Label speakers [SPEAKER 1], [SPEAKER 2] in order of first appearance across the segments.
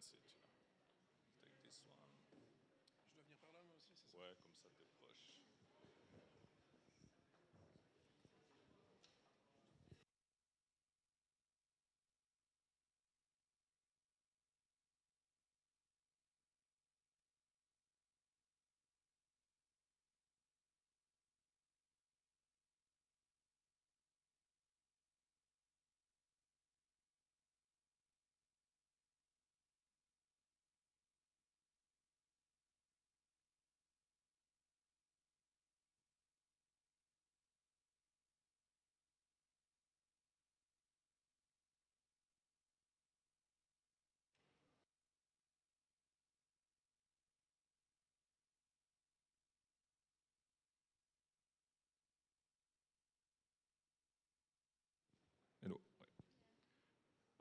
[SPEAKER 1] see it. Take this one.
[SPEAKER 2] Je dois venir par là, moi aussi, c'est ça?
[SPEAKER 1] Ouais, comme ça, t'es proche. Hello.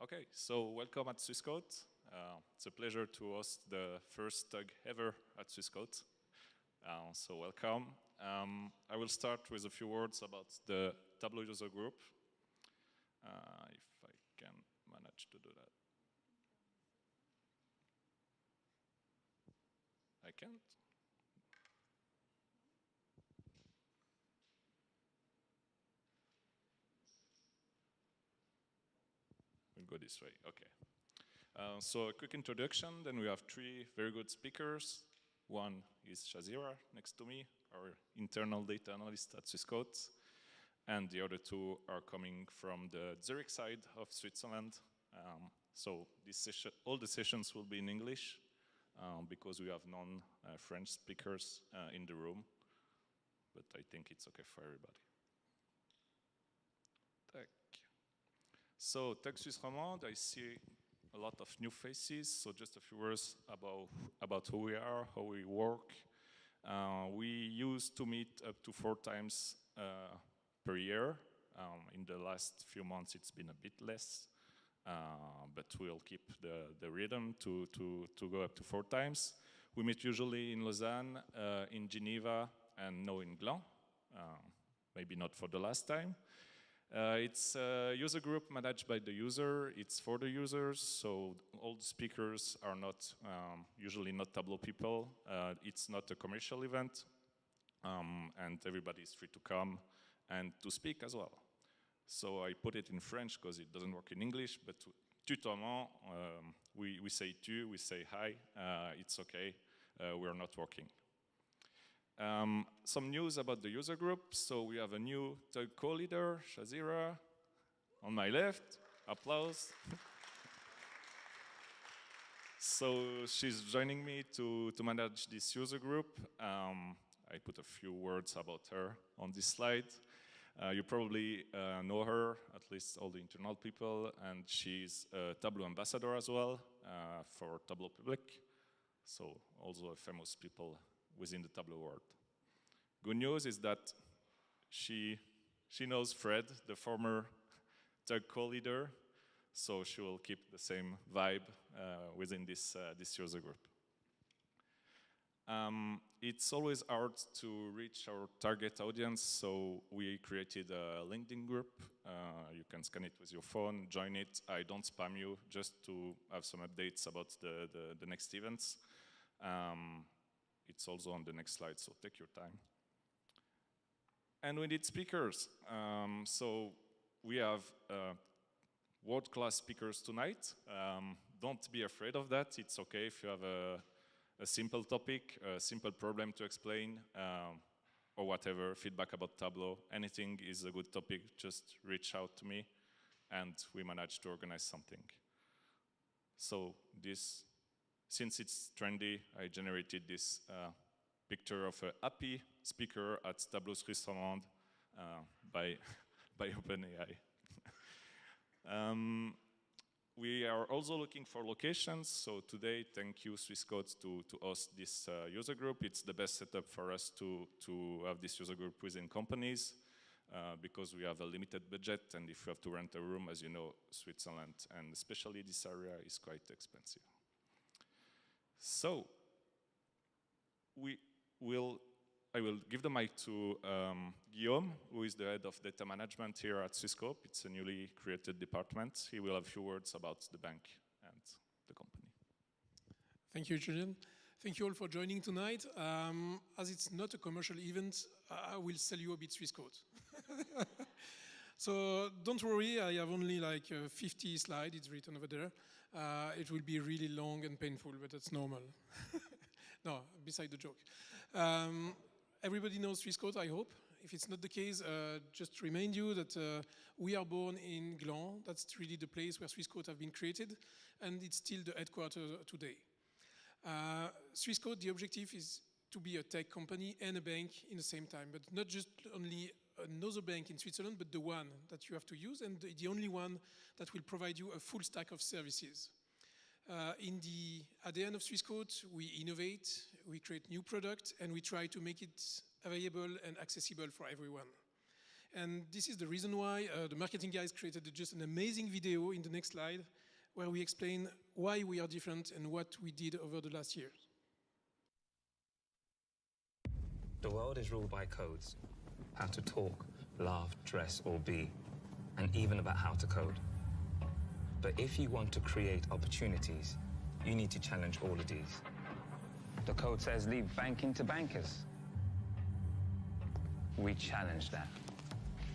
[SPEAKER 1] Okay, so welcome at Swissquote. It's a pleasure to host the first TUG ever at Swissquote. So welcome. I will start with a few words about the Tableau user group, if I can manage to do that. I can't? We'll go this way, okay. So a quick introduction, then we have three very good speakers. One is Shazira, next to me, our internal data analyst at Swissquote. And the other two are coming from the Zurich side of Switzerland. So all the sessions will be in English because we have non-French speakers in the room. But I think it's okay for everybody. So, TUG Suisse Romande, I see a lot of new faces, so just a few words about who we are, how we work. We used to meet up to 4 times per year. In the last few months, it's been a bit less, but we'll keep the rhythm to go up to 4 times. We meet usually in Lausanne, in Geneva, and now in Gland. Maybe not for the last time. It's a user group managed by the user. It's for the users, so all the speakers are not usually not Tableau people. It's not a commercial event, and everybody is free to come and to speak as well. So I put it in French because it doesn't work in English, but tutoiement, we say tu, we say hi, it's okay, we're not working. Some news about the user group. So we have a new TUG co-leader, Shazira, on my left. Applause. So she's joining me to manage this user group. I put a few words about her on this slide. You probably know her, at least all the internal people, and she's a Tableau ambassador as well for Tableau Public. So also a famous people within the Tableau world. Good news is that she knows Fred, the former TUG co-leader, so she will keep the same vibe within this user group. It's always hard to reach our target audience, so we created a LinkedIn group. You can scan it with your phone, join it. I don't spam you, just to have some updates about the next events. It's also on the next slide, so take your time. And we need speakers. So we have world-class speakers tonight. Don't be afraid of that. It's okay if you have a simple topic, a simple problem to explain, or whatever, feedback about Tableau. Anything is a good topic, just reach out to me, and we manage to organize something. So this, since it's trendy, I generated this picture of a happy speaker at Tableau Suisse Romande by OpenAI. We are also looking for locations, so today, thank you Swissquote to host this user group. It's the best setup for us to have this user group within companies because we have a limited budget, and if you have to rent a room, as you know, Switzerland, and especially this area, is quite expensive. So, I will give the mic to Guillaume, who is the head of data management here at Swissquote. It's a newly created department. He will have a few words about the bank and the company.
[SPEAKER 2] Thank you, Julian. Thank you all for joining tonight. As it's not a commercial event, I will sell you a bit Swiss code. So don't worry, I have only like 50 slides, it's written over there. It will be really long and painful, but that's normal. No, beside the joke. Everybody knows Swiss code, I hope. If it's not the case, just remind you that we are born in Gland. That's really the place where Swiss code have been created, and it's still the headquarters today. Swiss code, the objective is to be a tech company and a bank in the same time, but not just only another bank in Switzerland, but the one that you have to use, and the only one that will provide you a full stack of services. At the end of Swiss code, we innovate, we create new products, and we try to make it available and accessible for everyone. And this is the reason why the marketing guys created just an amazing video in the next slide, where we explain why we are different and what we did over the last years.
[SPEAKER 3] The world is ruled by codes. How to talk, laugh, dress, or be, and even about how to code. But if you want to create opportunities, you need to challenge all of these. The code says leave banking to bankers. We challenge that.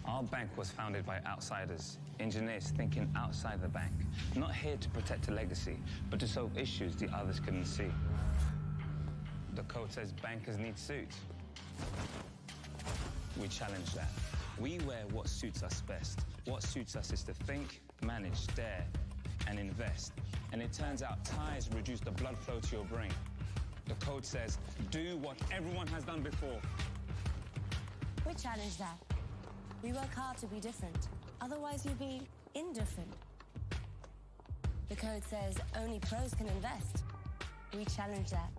[SPEAKER 3] Our bank was founded by outsiders, engineers thinking outside the bank, not here to protect a legacy, but to solve issues the others couldn't see. The code says bankers need suits. We challenge that. We wear what suits us best. What suits us is to think, manage, dare, and invest. And it turns out ties reduce the blood flow to your brain. The code says, do what everyone has done before.
[SPEAKER 4] We challenge that. We work hard to be different. Otherwise, you'll be indifferent. The code says only pros can invest. We challenge that.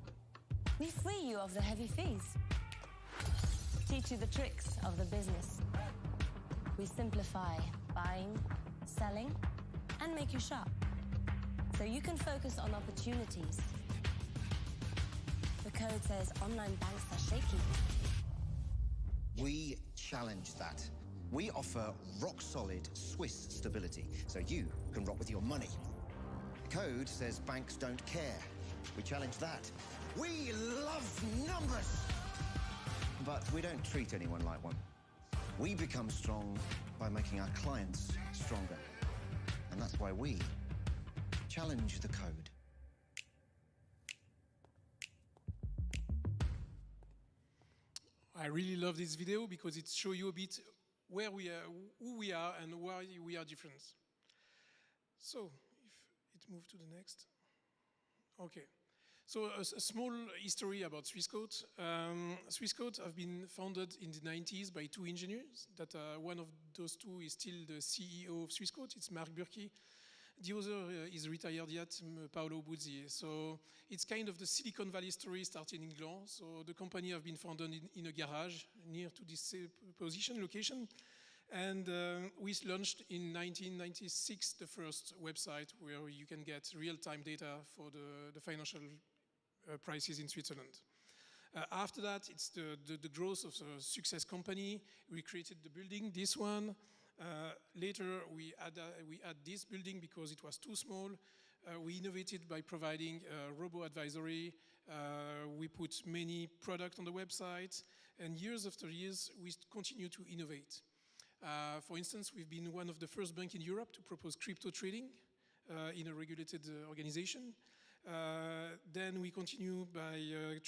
[SPEAKER 4] We free you of the heavy fees. Teach you the tricks of the business. We simplify buying, selling, and make you sharp, so you can focus on opportunities. The code says online banks are shaky.
[SPEAKER 5] We challenge that. We offer rock-solid Swiss stability, so you can rock with your money. The code says banks don't care. We challenge that. We love numbers! But we don't treat anyone like one. We become strong by making our clients stronger. And that's why we challenge the code.
[SPEAKER 2] I really love this video because it shows you a bit where we are, who we are, and why we are different. So, if it moves to the next. Okay. So a small history about Swiss code. Swiss code have been founded in the 90s by two engineers. That one of those two is still the CEO of Swiss code. It's Marc Burki. The other is retired yet, Paolo Buzzi. So it's kind of the Silicon Valley story starting in Gland. So the company have been founded in a garage near to this location. And we launched in 1996 the first website where you can get real-time data for the financial prices in Switzerland. After that, it's the growth of a success company. We created the building, this one. Later, we add this building because it was too small. We innovated by providing robo-advisory. We put many products on the website. And years after years, we continue to innovate. For instance, we've been one of the first banks in Europe to propose crypto trading in a regulated organization. Then we continue by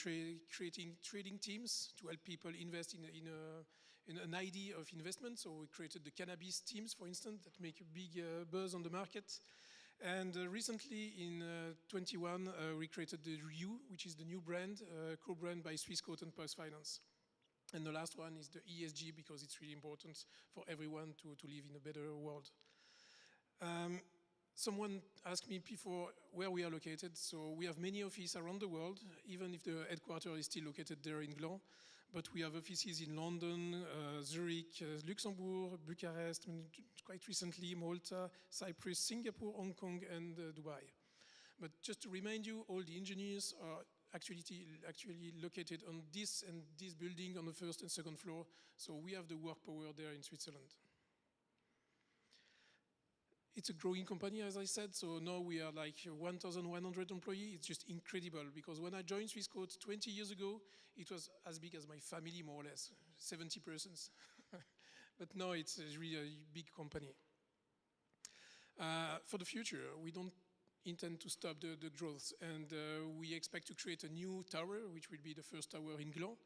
[SPEAKER 2] creating trading teams to help people invest in an idea of investment. So we created the cannabis teams, for instance, that make a big buzz on the market. And recently, in 21, we created the RU, which is the new brand, co-brand by Swiss Code and Post Finance. And the last one is the ESG, because it's really important for everyone to live in a better world. Someone asked me before where we are located. So we have many offices around the world, even if the headquarters is still located there in Gland. But we have offices in London, Zurich, Luxembourg, Bucharest, quite recently Malta, Cyprus, Singapore, Hong Kong, and Dubai. But just to remind you, all the engineers are actually located on this and this building on the first and second floor. So we have the work power there in Switzerland. It's a growing company, as I said, so now we are like 1,100 employees. It's just incredible, because when I joined Swissquote 20 years ago, it was as big as my family, more or less, 70 persons. But now it's really a big company. For the future, we don't intend to stop the growth, and we expect to create a new tower, which will be the first tower in Gland,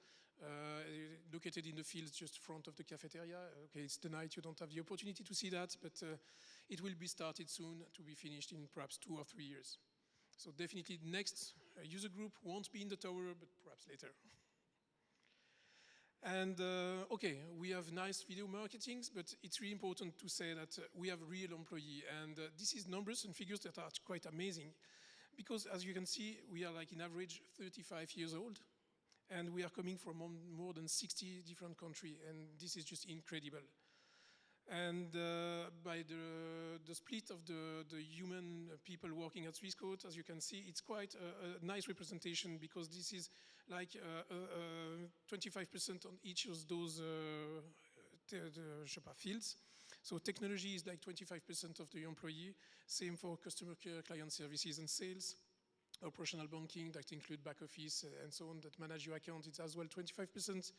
[SPEAKER 2] located in the fields just front of the cafeteria. Okay, it's the night, you don't have the opportunity to see that, but it will be started soon to be finished in perhaps 2 or 3 years. So definitely next user group won't be in the tower, but perhaps later. And okay, we have nice video marketings, but it's really important to say that we have real employee, and this is numbers and figures that are quite amazing, because as you can see, we are like in average 35 years old, and we are coming from more than 60 different countries, and this is just incredible. And by the split of the human people working at Swissquote, as you can see, it's quite a nice representation, because this is like 25% on each of those fields. So technology is like 25% of the employee. Same for customer care, client services and sales. Operational banking, that include back office and so on, that manage your account, it's as well 25%.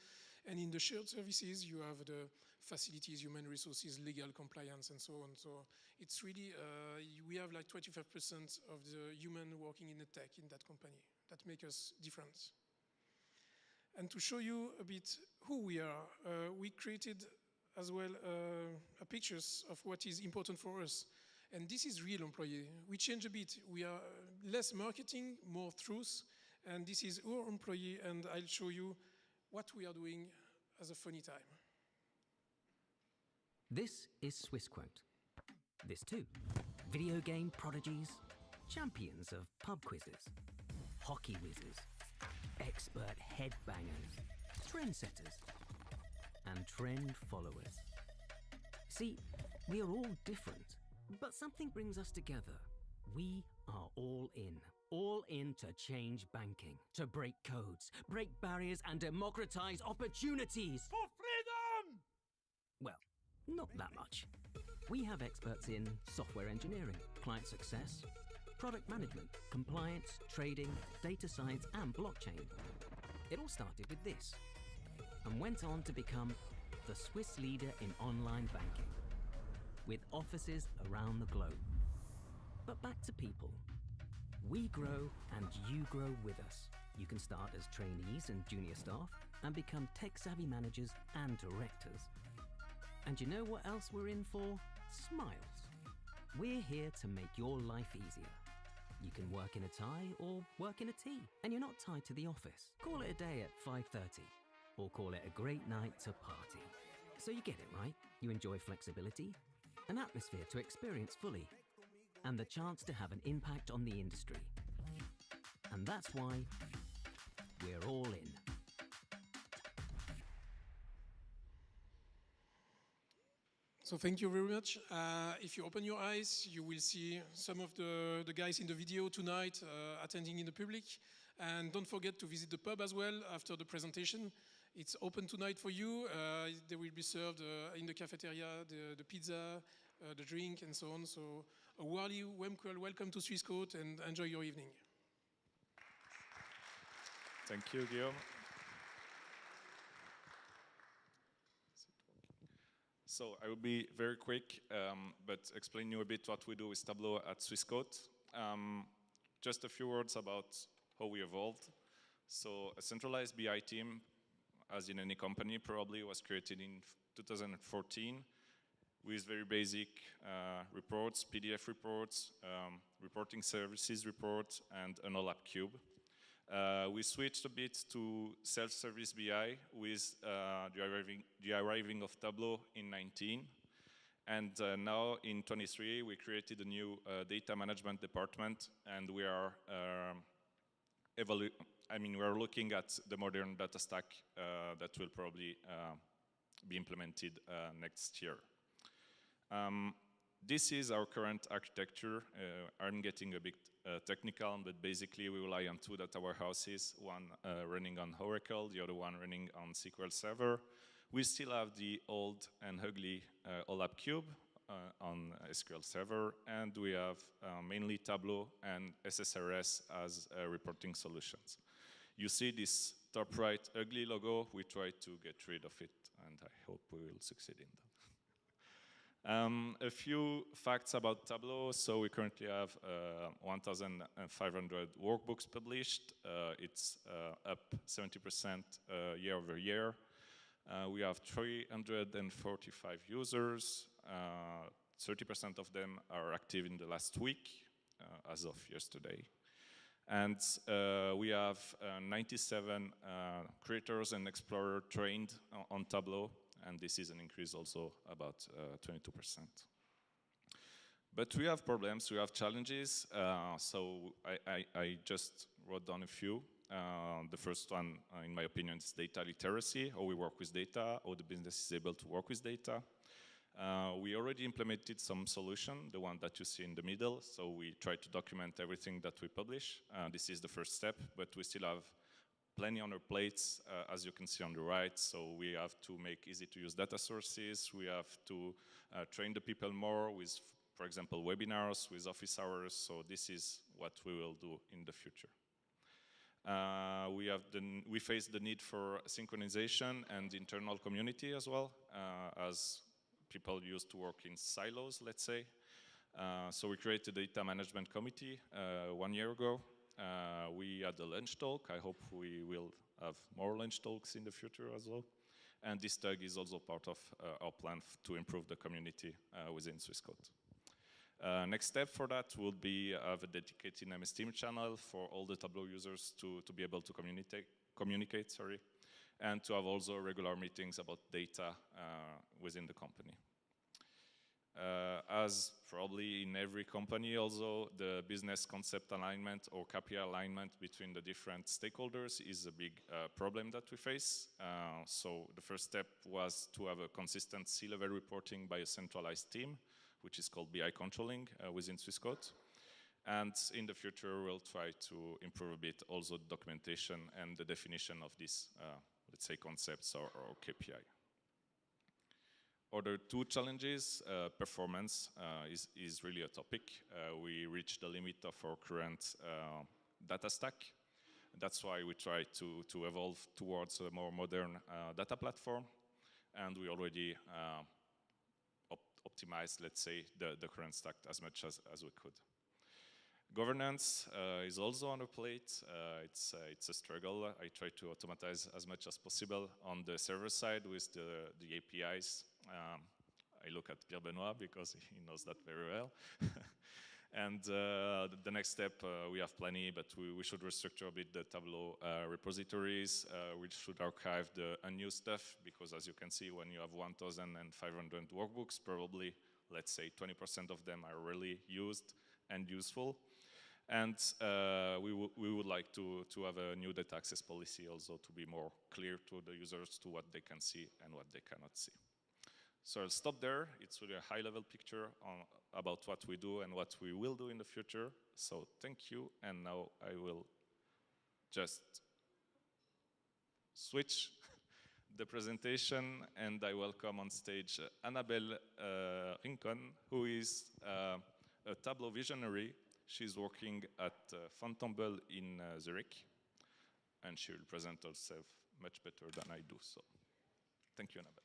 [SPEAKER 2] And in the shared services, you have the facilities, human resources, legal compliance, and so on. So it's really, we have like 25% of the human working in the tech in that company. That make us different. And to show you a bit who we are, we created as well pictures of what is important for us. And this is real employee. We change a bit. We are less marketing, more truth. And this is our employee, and I'll show you what we are doing as a funny time.
[SPEAKER 6] This is Swissquote. This too. Video game prodigies, champions of pub quizzes, hockey whizzes, expert headbangers, trendsetters, and trend followers. See, we are all different, but something brings us together. We are all in to change banking, to break codes, break barriers, and democratize opportunities. For freedom! Well, not that much. We have experts in software engineering, client success, product management, compliance, trading, data science, and blockchain. It all started with this, and went on to become the Swiss leader in online banking, with offices around the globe. But back to people. We grow and you grow with us. You can start as trainees and junior staff and become tech-savvy managers and directors. And you know what else we're in for? Smiles. We're here to make your life easier. You can work in a tie or work in a tee, and you're not tied to the office. Call it a day at 5:30, or call it a great night to party. So you get it, right? You enjoy flexibility, an atmosphere to experience fully, and the chance to have an impact on the industry. And that's why we're all in.
[SPEAKER 2] So thank you very much. If you open your eyes, you will see some of the guys in the video tonight attending in the public. And don't forget to visit the pub as well after the presentation. It's open tonight for you. They will be served in the cafeteria, the pizza, the drink, and so on. So a warmly welcome to Swissquote, and enjoy your evening.
[SPEAKER 1] Thank you, Guillaume. So I will be very quick, but explain you a bit what we do with Tableau at Swissquote. Just a few words about how we evolved. So a centralized BI team, as in any company, probably was created in 2014 with very basic reports, PDF reports, reporting services reports, and an OLAP cube. We switched a bit to self-service BI with the arriving of Tableau in 19. And now in 23, we created a new data management department, and we are we are looking at the modern data stack that will probably be implemented next year. This is our current architecture. I'm getting a bit technical, but basically we rely on two data warehouses, one running on Oracle, the other one running on SQL Server. We still have the old and ugly OLAP cube on SQL Server, and we have mainly Tableau and SSRS as reporting solutions. You see this top right ugly logo, we try to get rid of it, and I hope we will succeed in that. A few facts about Tableau. So we currently have 1,500 workbooks published. It's up 70% year over year. We have 345 users. 30% of them are active in the last week, as of yesterday. And we have 97 creators and explorers trained on Tableau, and this is an increase also about 22%. But we have problems, we have challenges, so I just wrote down a few. The first one, in my opinion, is data literacy, how we work with data, how the business is able to work with data. We already implemented some solution, the one that you see in the middle, so we try to document everything that we publish. This is the first step, but we still have plenty on our plates, as you can see on the right, so we have to make easy to use data sources, we have to train the people more with, for example, webinars, with office hours, so this is what we will do in the future. We face the need for synchronization and internal community as well, as people used to work in silos, let's say. So we created a data management committee 1 year ago. We had a lunch talk. I hope we will have more lunch talks in the future as well. And this tag is also part of our plan to improve the community within Swiss Code. Next step for that would be have a dedicated MS Team channel for all the Tableau users to be able to communicate, and to have also regular meetings about data within the company. As probably in every company also, the business concept alignment or KPI alignment between the different stakeholders is a big problem that we face. So the first step was to have a consistent C-level reporting by a centralized team, which is called BI controlling within Swiss Code. And in the future, we'll try to improve a bit also documentation and the definition of these, let's say, concepts or KPI. Other two challenges, performance is really a topic. We reached the limit of our current data stack. That's why we try to evolve towards a more modern data platform. And we already optimized, let's say, the current stack as much as we could. Governance is also on a plate. It's a struggle. I try to automatize as much as possible on the server side with the APIs. I look at Pierre Benoit because he knows that very well. And the next step, we have plenty, but we should restructure a bit the Tableau repositories. We should archive the unused stuff, because as you can see, when you have 1,500 workbooks, probably, let's say, 20% of them are really used and useful. And we would like to have a new data access policy also to be more clear to the users to what they can see and what they cannot see. So I'll stop there. It's really a high-level picture about what we do and what we will do in the future. So thank you, and now I will just switch the presentation, and I welcome on stage Annabelle Rincon, who is a Tableau visionary. She's working at Fontainebleau in Zurich, and she will present herself much better than I do. So thank you, Annabelle.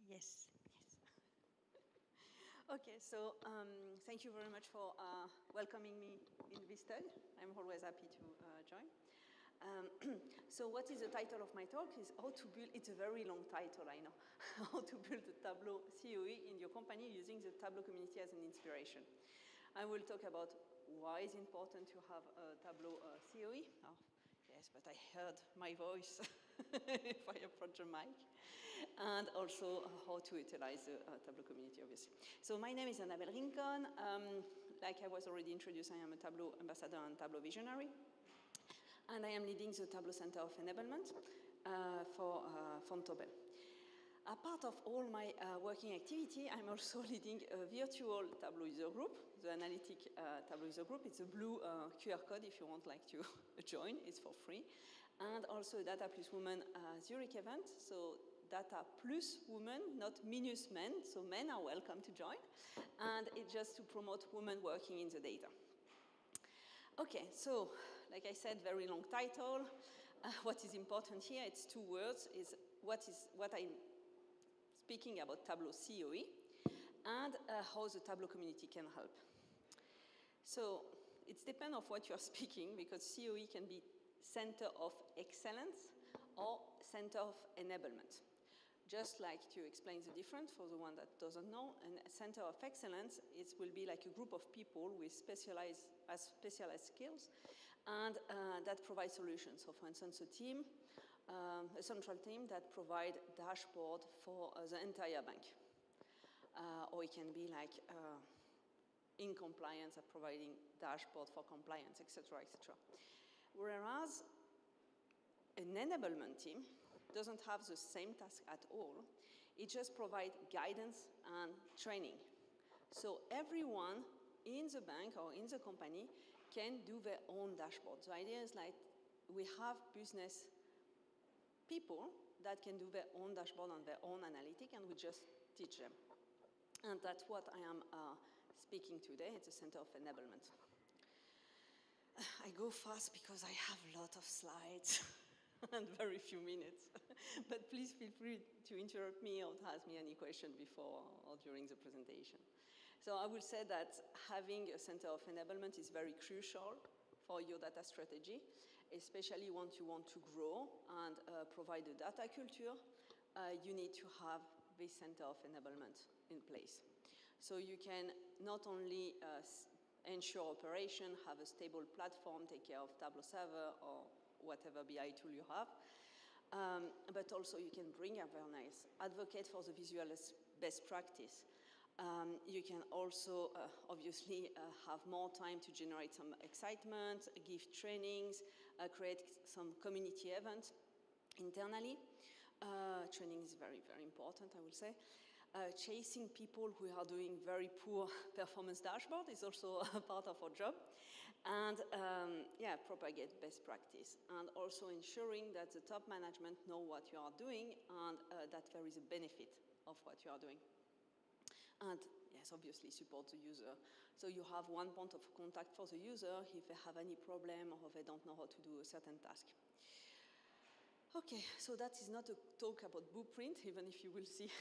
[SPEAKER 7] Yes. Okay, so thank you very much for welcoming me in this talk. I'm always happy to join. So what is the title of my talk? Is how to build, it's a very long title, I know, how to build a Tableau COE in your company using the Tableau community as an inspiration. I will talk about why it's important to have a Tableau COE. Oh, yes, but I heard my voice if I approach the mic. And also how to utilize the Tableau community, obviously. So my name is Annabelle Rincon. Like I was already introduced, I am a Tableau ambassador and Tableau visionary. And I am leading the Tableau Center of Enablement for Fontainebleau. A part of all my working activity, I'm also leading a virtual Tableau user group, the analytic Tableau user group. It's a blue QR code if you want like to join, it's for free. And also a Data Plus Women Zurich event, so Data Plus Women, not minus men, so men are welcome to join. And it's just to promote women working in the data. Okay, so like I said, very long title. What is important here, it's 2 words, is what I'm speaking about Tableau COE and how the Tableau community can help. So it depends on what you're speaking, because COE can be Center of Excellence or Center of Enablement. Just like to explain the difference for the one that doesn't know, a Center of Excellence, it will be like a group of people with specialized skills and that provide solutions. So for instance, a team, a central team that provide dashboard for the entire bank. Or it can be like in compliance of providing dashboard for compliance, etc., etc. Whereas an enablement team doesn't have the same task at all. It just provides guidance and training. So everyone in the bank or in the company can do their own dashboard. The idea is like we have business people that can do their own dashboard and their own analytic, and we just teach them. And that's what I am speaking today. It's a center of enablement. I go fast because I have a lot of slides and very few minutes. But please feel free to interrupt me or to ask me any question before or during the presentation. So I will say that having a center of enablement is very crucial for your data strategy, especially once you want to grow and provide a data culture. You need to have this center of enablement in place. So you can not only ensure operation, have a stable platform, take care of Tableau server or whatever BI tool you have, but also you can bring awareness, advocate for the visual best practice. You can also obviously have more time to generate some excitement, give trainings, create some community events internally. Training is very, very important, I will say. Chasing people who are doing very poor performance dashboard is also a part of our job. And yeah, propagate best practice. And also ensuring that the top management know what you are doing and that there is a benefit of what you are doing. And yes, obviously support the user. So you have one point of contact for the user if they have any problem or if they don't know how to do a certain task. Okay, so that is not a talk about blueprint, even if you will see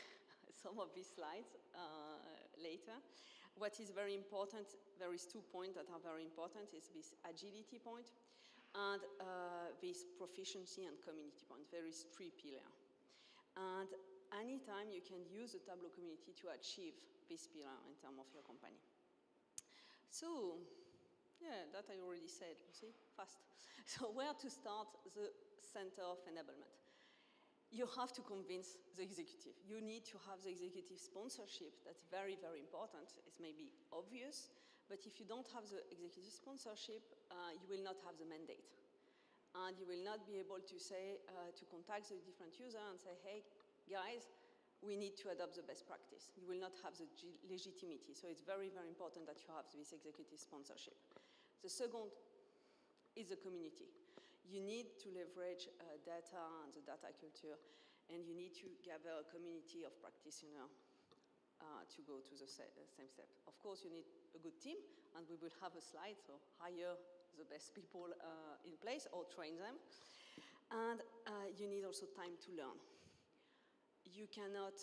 [SPEAKER 7] some of these slides later. What is very important, there is 2 points that are very important, is this agility point and this proficiency and community point. There is 3 pillars. And anytime you can use the Tableau community to achieve this pillar in terms of your company. So, yeah, that I already said, you see, fast. So where to start the center of enablement? You have to convince the executive. You need to have the executive sponsorship. That's very, very important. It's maybe obvious, but if you don't have the executive sponsorship, you will not have the mandate. And you will not be able to say, to contact the different user and say, hey, guys, we need to adopt the best practice. You will not have the legitimacy. So it's very, very important that you have this executive sponsorship. The second is the community. You need to leverage data and the data culture, and you need to gather a community of practitioners to go to the same step. Of course, you need a good team, and we will have a slide, so hire the best people in place or train them. And you need also time to learn. You cannot,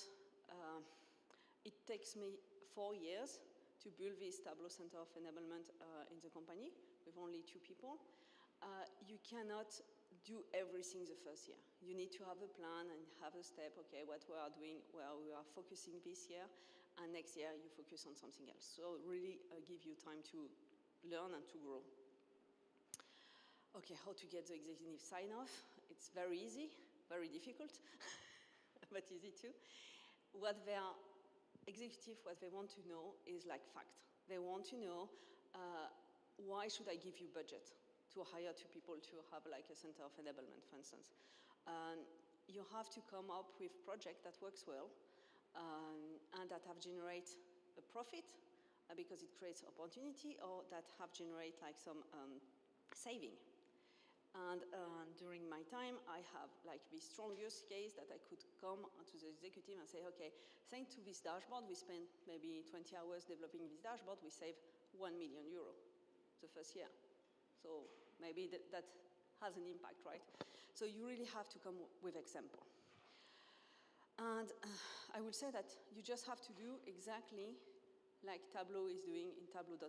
[SPEAKER 7] it takes me 4 years to build this Tableau Center of Enablement in the company with only 2 people. You cannot do everything the first year. You need to have a plan and have a step, okay, what we are doing, where we are focusing this year, and next year you focus on something else. So really give you time to learn and to grow. Okay, how to get the executive sign-off? It's very easy, very difficult, but easy too. What their executive, what they want to know is like fact. They want to know, why should I give you budget to hire 2 people to have like a center of enablement, for instance? you have to come up with project that works well and that have generate a profit because it creates opportunity, or that have generate like some saving. And during my time, I have like the strongest case that I could come to the executive and say, okay, thanks to this dashboard, we spent maybe 20 hours developing this dashboard, we saved €1 million the first year. So maybe that has an impact, right? So you really have to come with example. And I will say that you just have to do exactly like Tableau is doing in Tableau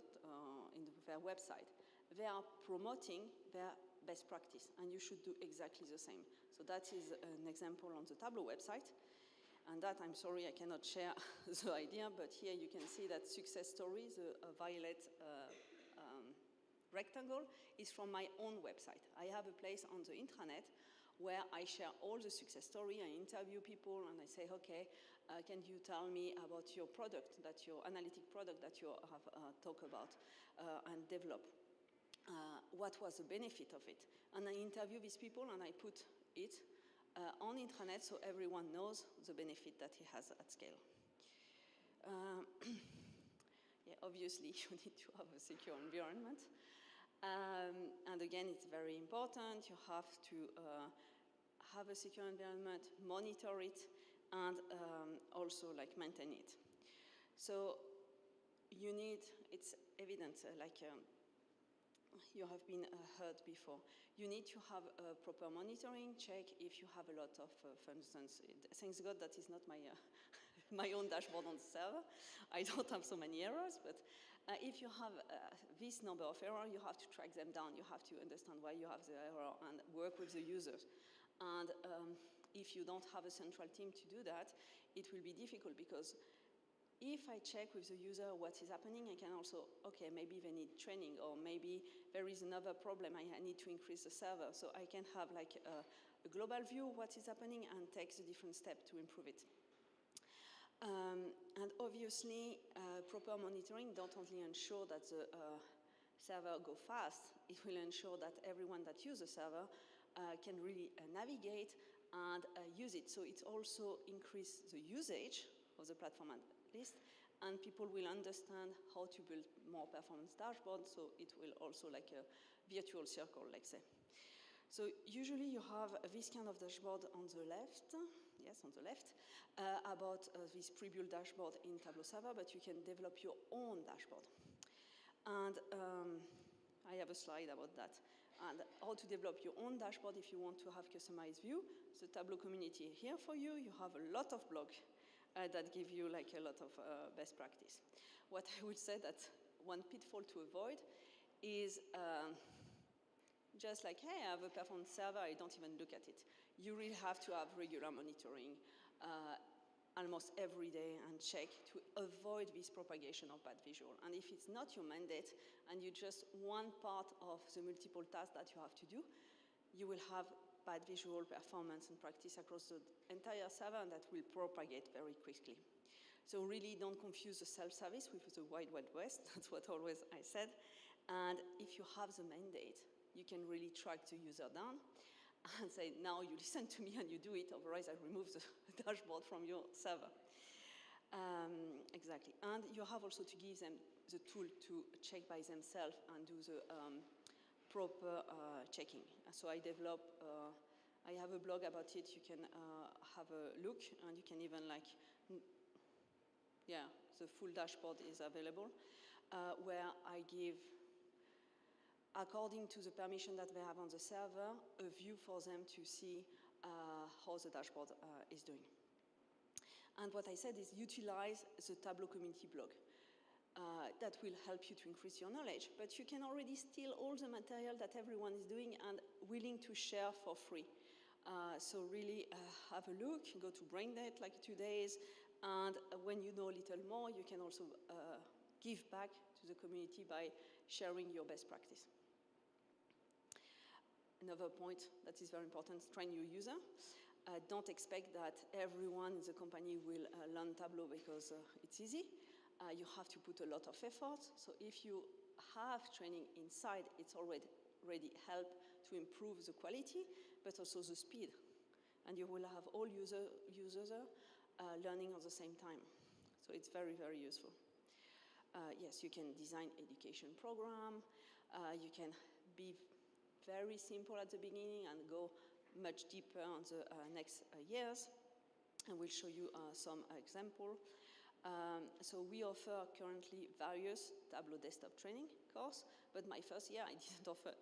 [SPEAKER 7] in their website. They are promoting their best practice, and you should do exactly the same. So that is an example on the Tableau website. And that, I'm sorry, I cannot share the idea, but here you can see that success stories, a violet rectangle, is from my own website. I have a place on the intranet where I share all the success story, I interview people, and I say, okay, can you tell me about your product, your analytic product that you have talked about and developed? What was the benefit of it? And I interview these people and I put it on intranet so everyone knows the benefit that he has at scale. Yeah, obviously you need to have a secure environment. And again, it's very important. You have to have a secure environment, monitor it, and also like maintain it. So you need, it's evident, you have been heard before. You need to have a proper monitoring, check if you have a lot of, for instance, thanks God that is not my, my own dashboard on the server. I don't have so many errors, but if you have this number of errors, you have to track them down. You have to understand why you have the error and work with the users. And if you don't have a central team to do that, it will be difficult because if I check with the user what is happening, I can also, okay, maybe they need training, or maybe there is another problem, I need to increase the server. So I can have like a global view of what is happening and take the different steps to improve it. And obviously, proper monitoring don't only ensure that the server go fast, it will ensure that everyone that uses the server can really navigate and use it. So it also increase the usage of the platform at least, and people will understand how to build more performance dashboards, so it will also like a virtual circle, let's say. So usually you have this kind of dashboard on the left, yes, on the left, about this pre-built dashboard in Tableau server, but you can develop your own dashboard. And I have a slide about that. And how to develop your own dashboard if you want to have customized view. The Tableau community here for you. You have a lot of blogs that give you like a lot of best practice. What I would say that one pitfall to avoid is just like, hey, I have a performance server, I don't even look at it. You really have to have regular monitoring almost every day and check to avoid this propagation of bad visual. And if it's not your mandate and you just one part of the multiple tasks that you have to do, you will have bad visual performance and practice across the entire server, and that will propagate very quickly. So really don't confuse the self-service with the Wild Wild West. That's what always I said. And if you have the mandate, you can really track the user down and say, now you listen to me and you do it, otherwise I remove the dashboard from your server. Exactly. And you have also to give them the tool to check by themselves and do the proper checking. So I develop, I have a blog about it, you can have a look, and you can even like, yeah, the full dashboard is available, where I give, according to the permission that they have on the server, a view for them to see how the dashboard is doing. And what I said is utilize the Tableau community blog. That will help you to increase your knowledge, but you can already steal all the material that everyone is doing and willing to share for free. So really have a look, go to BrainDate like 2 days, and when you know a little more, you can also give back to the community by sharing your best practice. Another point that is very important, train your user. Don't expect that everyone in the company will learn Tableau because it's easy. You have to put a lot of effort. So if you have training inside, it's already help to improve the quality, but also the speed. and you will have all users learning at the same time. So it's very, very useful. Yes, you can design education program. You can be very simple at the beginning and go much deeper on the next years. And we'll show you some example. So we offer currently various Tableau desktop training course, but my first year I didn't offer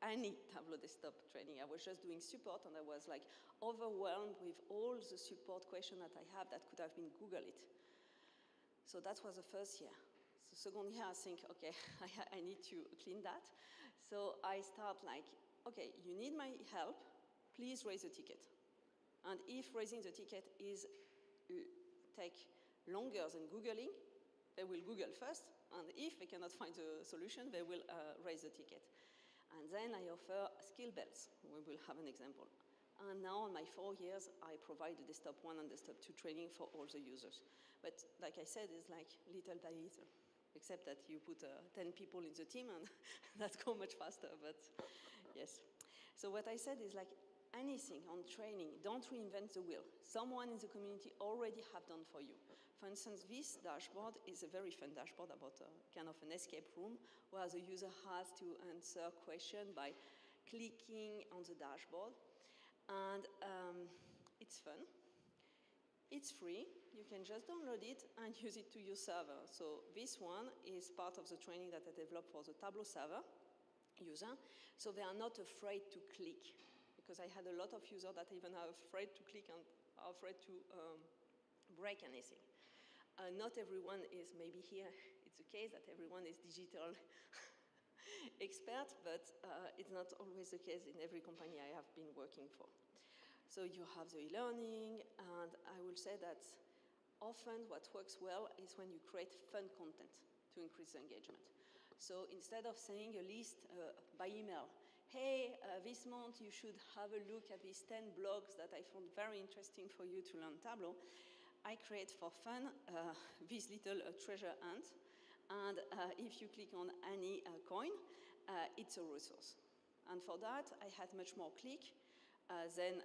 [SPEAKER 7] any Tableau desktop training. I was just doing support, and I was like overwhelmed with all the support questions that I have that could have been Google it. So that was the first year. The second year I think, okay, I need to clean that. So I start like, okay, you need my help, please raise a ticket. And if raising the ticket is take longer than Googling, they will Google first, and if they cannot find the solution, they will raise the ticket. And then I offer skill bells. We will have an example. And now in my 4 years, I provide the desktop 1 and desktop 2 training for all the users. But like I said, it's like little by little, except that you put 10 people in the team and that goes much faster, but yes. So what I said is like anything on training, don't reinvent the wheel. Someone in the community already have done for you. For instance, this dashboard is a very fun dashboard about kind of an escape room where the user has to answer questions by clicking on the dashboard. And it's fun. It's free. You can just download it and use it to your server. So this one is part of the training that I developed for the Tableau server user. So they are not afraid to click, because I had a lot of users that even are afraid to click and are afraid to break anything. Not everyone is, maybe here it's the case that everyone is digital expert, but it's not always the case in every company I have been working for. So you have the e-learning, and I will say that often what works well is when you create fun content to increase the engagement. So instead of saying a list by email, hey, this month you should have a look at these 10 blogs that I found very interesting for you to learn Tableau, I create for fun this little treasure hunt. And if you click on any coin, it's a resource. And for that, I had much more click than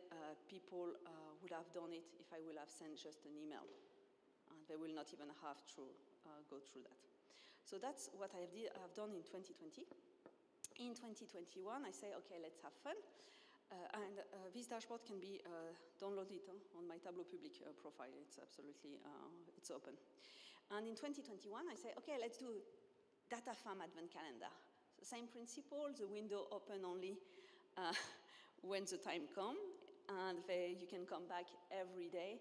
[SPEAKER 7] people would have done it if I would have sent just an email. And they will not even have to go through that. So that's what I have done in 2020. In 2021, I say, okay, let's have fun. And this dashboard can be downloaded on my Tableau public profile. It's absolutely, it's open. And in 2021, I say, okay, let's do data farm advent calendar. So same principle, the window open only when the time comes, and you can come back every day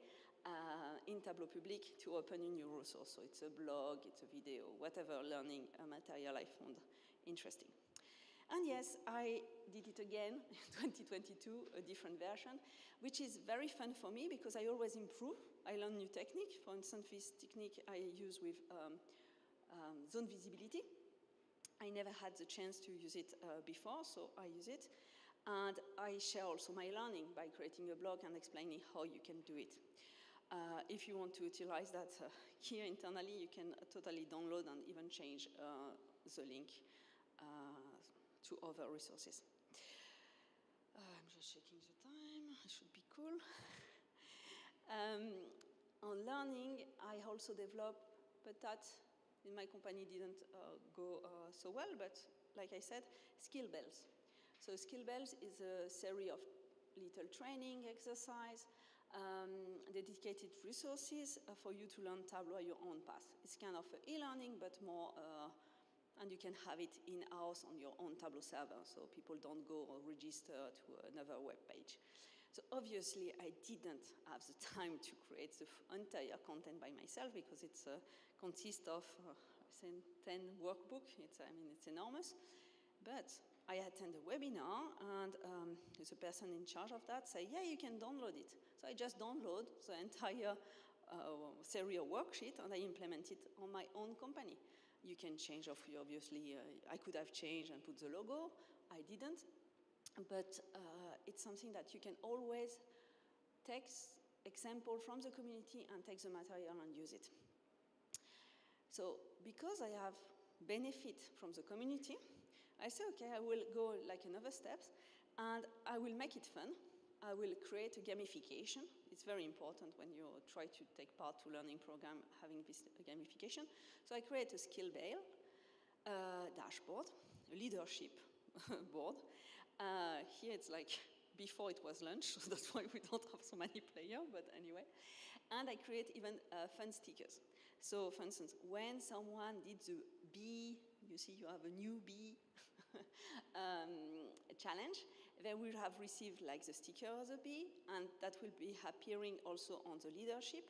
[SPEAKER 7] in Tableau public to open a new resource. So it's a blog, it's a video, whatever learning material I found interesting. And yes, I did it again in 2022, a different version, which is very fun for me because I always improve. I learn new technique. For instance, this technique I use with zone visibility. I never had the chance to use it before, so I use it. And I share also my learning by creating a blog and explaining how you can do it. If you want to utilize that here internally, you can totally download and even change the link to other resources. I'm just checking the time. It should be cool. On learning, I also developed, but that in my company didn't go so well, but like I said, skill bells. So skill bells is a series of little training exercise, dedicated resources for you to learn Tableau at your own path. It's kind of e-learning, but more, and you can have it in-house on your own Tableau server, so people don't go or register to another web page. So obviously, I didn't have the time to create the entire content by myself because it consists of 10 workbooks. It's enormous. But I attend a webinar, and the person in charge of that say, yeah, you can download it. So I just download the entire series of worksheet, and I implement it on my own company. You can change, obviously, I could have changed and put the logo. I didn't. But it's something that you can always take example from the community and take the material and use it. So because I have benefit from the community, I say, okay, I will go like another steps, and I will make it fun. I will create a gamification. It's very important when you try to take part to learning program having this gamification. So I create a skill bale, dashboard, a leadership board. Here it's like before it was lunch, so that's why we don't have so many players, but anyway. And I create even fun stickers. So for instance, when someone did the bee, you see you have a new bee challenge, they will have received like the sticker of the bee, and that will be appearing also on the leadership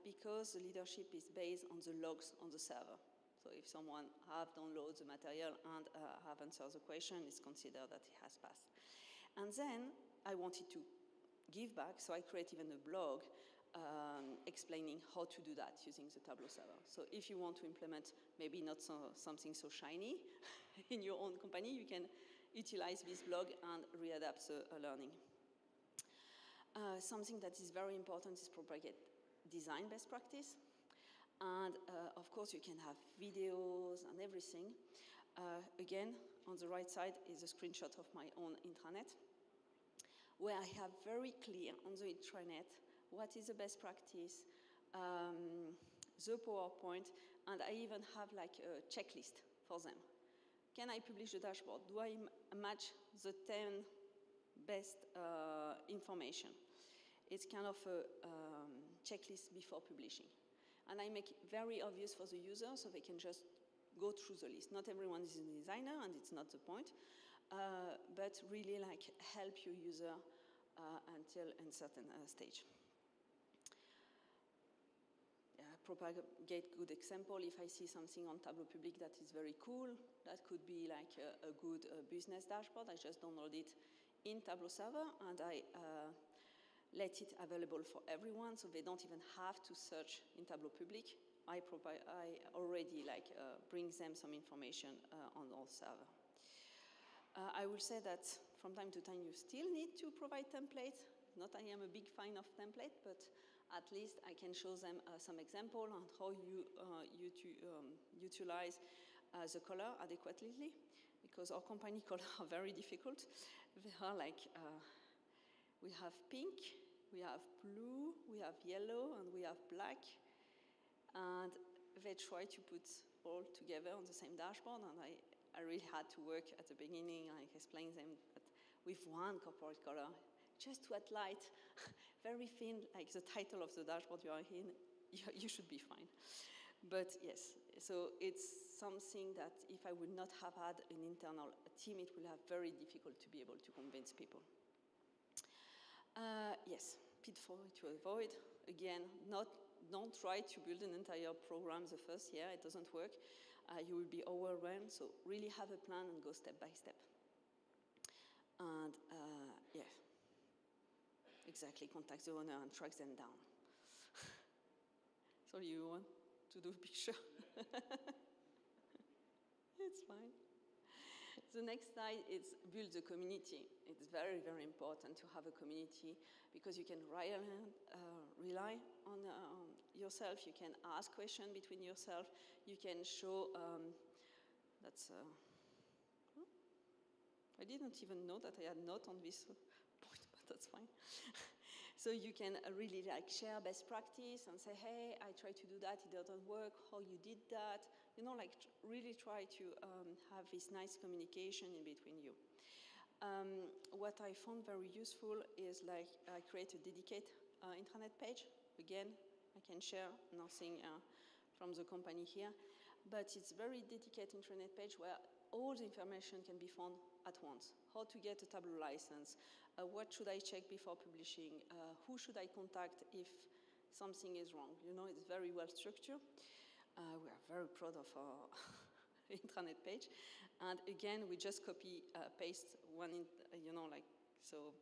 [SPEAKER 7] because the leadership is based on the logs on the server. So if someone have downloaded the material and have answered the question, it's considered that he has passed. And then I wanted to give back, so I create even a blog explaining how to do that using the Tableau server. So if you want to implement maybe not something so shiny in your own company, you can utilize this blog and readapt the learning. Something that is very important is propagate design best practice. And of course, you can have videos and everything. Again, on the right side is a screenshot of my own intranet, where I have very clear on the intranet what is the best practice, the PowerPoint, and I even have like a checklist for them. Can I publish the dashboard? Do I match the 10 best information? It's kind of a checklist before publishing. And I make it very obvious for the user so they can just go through the list. Not everyone is a designer, and it's not the point, but really like help your user until a certain stage. Propagate good example. If I see something on Tableau Public that is very cool, that could be like a good business dashboard. I just download it in Tableau server and I let it available for everyone, so they don't even have to search in Tableau Public. I already like bring them some information on our server. I will say that from time to time you still need to provide template. Not I am a big fan of template, but at least I can show them some example on how you utilize the color adequately, because our company colors are very difficult. They are like, we have pink, we have blue, we have yellow, and we have black. And they try to put all together on the same dashboard, and I really had to work at the beginning, like explain them that with one corporate color, just to add light, very thin, like the title of the dashboard you are in, you should be fine. But yes, so it's something that if I would not have had an internal team, it will have very difficult to be able to convince people. Yes, pitfall to avoid. Again, don't try to build an entire program the first year, it doesn't work. You will be overwhelmed, so really have a plan and go step by step. And yeah, exactly, contact the owner and track them down. So you want to do a picture? It's fine. The next slide is build the community. It's very, very important to have a community because you can rely on yourself. You can ask questions between yourself. You can show I didn't even know that I had not on this point, but that's fine. So you can really like share best practice and say, hey, I tried to do that, it doesn't work, how you did that. You know, like really try to have this nice communication in between you. What I found very useful is like I create a dedicated intranet page. Again, I can share nothing from the company here, but it's very dedicated intranet page where all the information can be found at once. How to get a Tableau license, what should I check before publishing, who should I contact if something is wrong. You know, it's very well structured. We are very proud of our intranet page. And again, we just copy, paste one, you know, like, so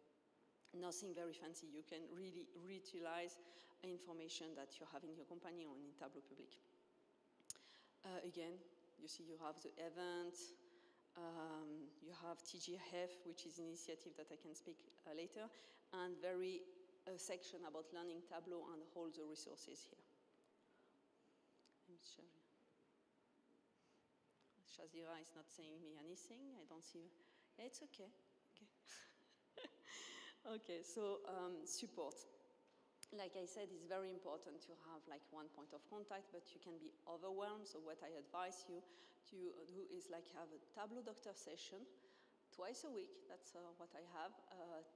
[SPEAKER 7] nothing very fancy. You can really reutilize information that you have in your company or in Tableau Public. Again, you see you have the event, you have TGF, which is an initiative that I can speak later, and a section about learning Tableau and all the resources here. Shazira is not saying me anything. I don't see. Yeah, it's okay. Okay. Okay, so support. Like I said, it's very important to have like one point of contact, but you can be overwhelmed. So what I advise you to do is like have a Tableau doctor session twice a week. That's what I have.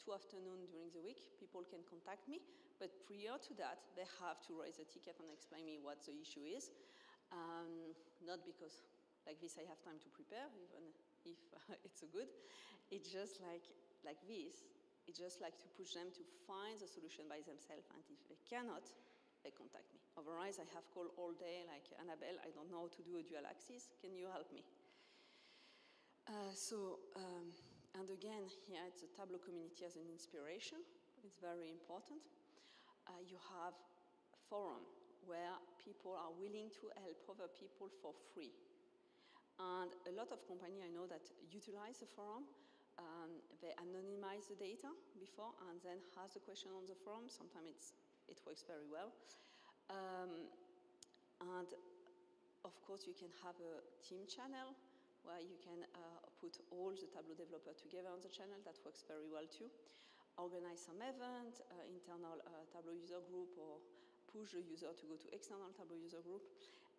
[SPEAKER 7] 2 afternoons during the week, people can contact me. But prior to that, they have to raise a ticket and explain me what the issue is. Not because like this I have time to prepare, even if it's a good. It's just like this. It's just like to push them to find the solution by themselves, and if they cannot, they contact me. Otherwise, I have called all day, like, Annabelle, I don't know how to do a dual axis. Can you help me? And again, here it's the Tableau community as an inspiration. It's very important. You have a forum where people are willing to help other people for free. And a lot of companies I know that utilize the forum. They anonymize the data before and then ask the question on the forum. Sometimes it works very well. And of course, you can have a team channel where you can put all the Tableau developers together on the channel. That works very well too. Organize some event, internal Tableau user group, or push the user to go to external Tableau user group.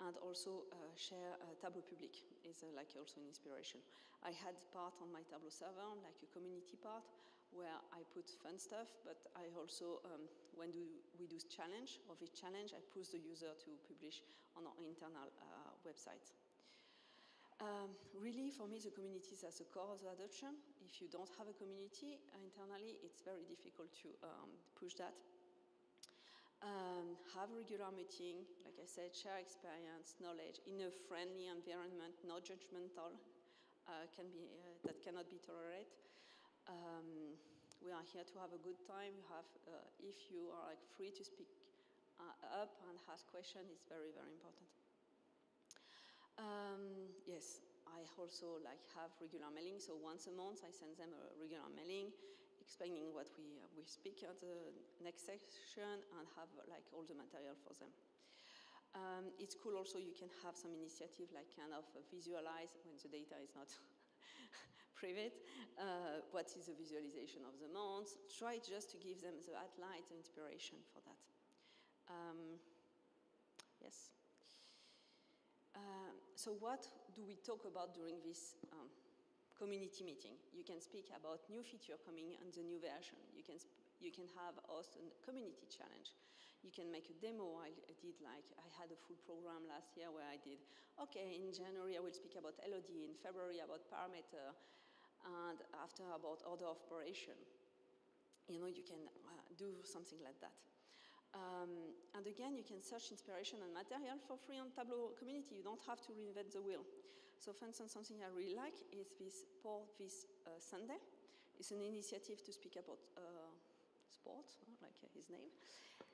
[SPEAKER 7] And also share Tableau Public is like also an inspiration. I had part on my Tableau server, like a community part, where I put fun stuff, but I also, when we do challenge, of each challenge, I push the user to publish on our internal website. Really, for me, the community is as a core of the adoption. If you don't have a community internally, it's very difficult to push that. Have regular meeting, like I said, share experience, knowledge in a friendly environment, not judgmental, that cannot be tolerated. We are here to have a good time. If you are like free to speak up and ask questions, it's very, very important. Yes, I also like have regular mailing. So once a month, I send them a regular mailing, explaining what we speak at the next section and have like all the material for them. It's cool also, you can have some initiative like kind of visualize when the data is not private, what is the visualization of the month. Try just to give them the outline, the inspiration for that. Yes. So what do we talk about during this community meeting? You can speak about new feature coming on the new version. You can have host a community challenge. You can make a demo. I had a full program last year where I did, okay, in January I will speak about LOD, in February about parameter, and after about order of operation. You know, you can do something like that. And again, you can search inspiration and material for free on Tableau community. You don't have to reinvent the wheel. So for instance, something I really like is this Sunday. It's an initiative to speak about sport, like his name.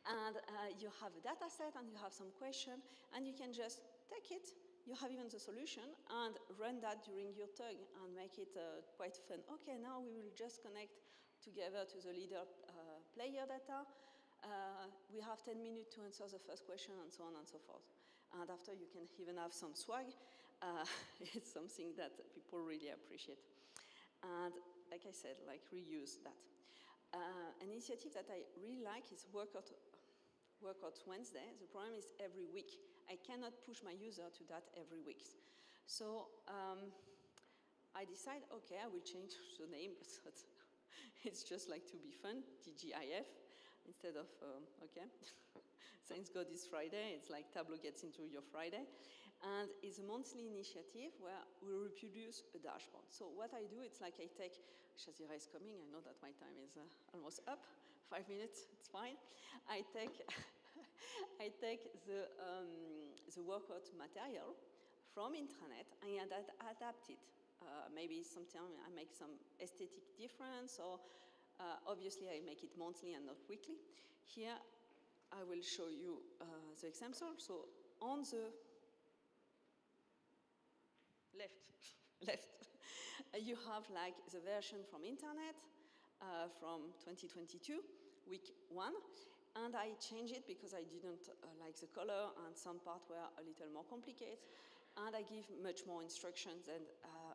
[SPEAKER 7] And you have a data set and you have some question and you can just take it. You have even the solution and run that during your tug and make it quite fun. Okay, now we will just connect together to the leader player data. We have 10 minutes to answer the first question and so on and so forth. And after you can even have some swag. It's something that people really appreciate. And like I said, like reuse that. An initiative that I really like is Workout Wednesday. The problem is every week. I cannot push my user to that every week. So I decide, okay, I will change the name, but it's just like to be fun, TGIF. Instead of, okay, thanks God it's Friday, it's like Tableau gets into your Friday. And it's a monthly initiative where we reproduce a dashboard. So what I do, it's like I take, Shazira is coming, I know that my time is almost up, 5 minutes, it's fine. I take the workout material from intranet and adapt it. Maybe sometimes I make some aesthetic difference or obviously, I make it monthly and not weekly. Here, I will show you the example. So on the left, you have like the version from internet from 2022, week 1. And I change it because I didn't like the color and some parts were a little more complicated. And I give much more instructions than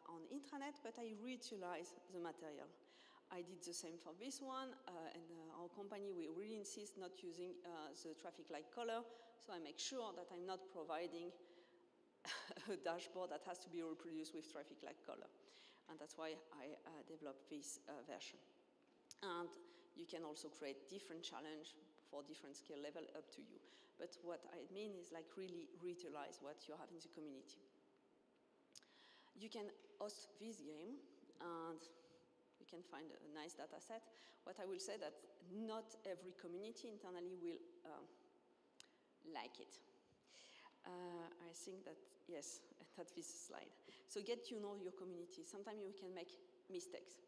[SPEAKER 7] on intranet, but I reutilize the material. I did the same for this one, and our company, we really insist not using the traffic light color, so I make sure that I'm not providing a dashboard that has to be reproduced with traffic light color. And that's why I developed this version. And you can also create different challenge for different skill level, up to you. But what I mean is like really utilize what you have in the community. You can host this game, and you can find a nice data set. What I will say that not every community internally will like it. I think that, yes, that's this slide. So get to know your community. Sometimes you can make mistakes.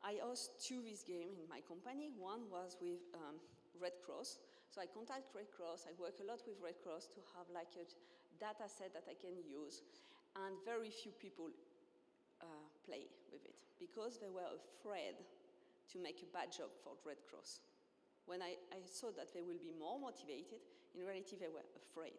[SPEAKER 7] I host 2 this game in my company. One was with Red Cross. So I contact Red Cross. I work a lot with Red Cross to have like a data set that I can use. And very few people play with it because they were afraid to make a bad job for Red Cross. When I saw that they will be more motivated, in reality they were afraid.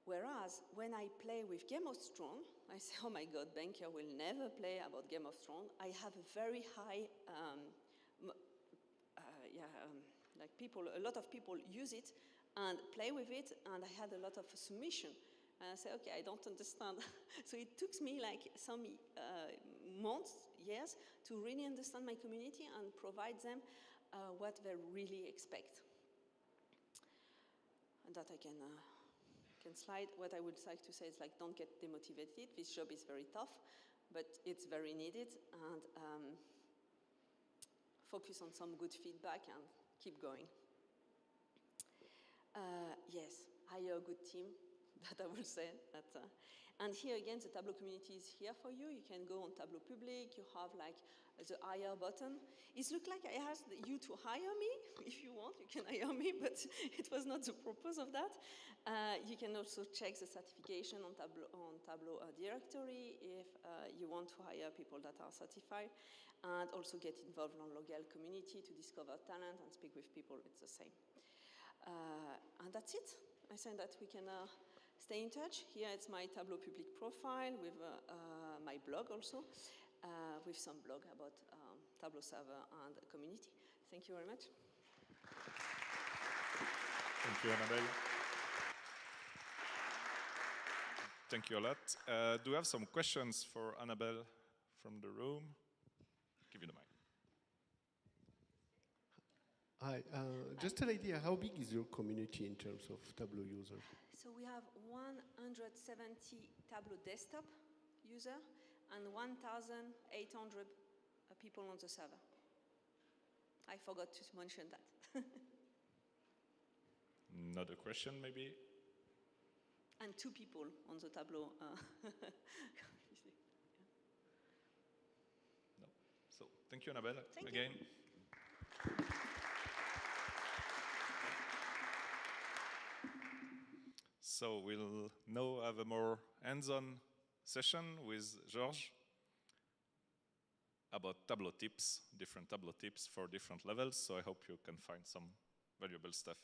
[SPEAKER 7] Whereas when I play with Game of Thrones, I say, oh my God, banker will never play about Game of Thrones. I have a very high, like people, a lot of people use it and play with it, and I had a lot of submission. And I say, okay, I don't understand. So it took me like some months, years, to really understand my community and provide them what they really expect. And that I can slide. What I would like to say is like, don't get demotivated. This job is very tough, but it's very needed. And focus on some good feedback and keep going. Yes, hire a good team. That I will say. And here again, the Tableau community is here for you. You can go on Tableau Public. You have like the hire button. It looks like I asked you to hire me. If you want, you can hire me, but it was not the purpose of that. You can also check the certification on Tableau directory if you want to hire people that are certified, and also get involved in local community to discover talent and speak with people. It's the same. And that's it. I think that we can stay in touch. Here it's my Tableau Public profile with my blog also, with some blog about Tableau server and community. Thank you very much.
[SPEAKER 1] Thank you, Annabelle. Thank you a lot. Do we have some questions for Annabelle from the room? Give you the mic.
[SPEAKER 8] Hi, just an idea, how big is your community in terms of Tableau users?
[SPEAKER 7] So we have 170 Tableau desktop user and 1,800 people on the server. I forgot to mention that.
[SPEAKER 1] Another question, maybe?
[SPEAKER 7] And 2 people on the Tableau.
[SPEAKER 1] No. So thank you, Annabelle,
[SPEAKER 7] Thank
[SPEAKER 1] again.
[SPEAKER 7] You.
[SPEAKER 1] So we'll now have a more hands-on session with Georges about Tableau tips, different Tableau tips for different levels. So I hope you can find some valuable stuff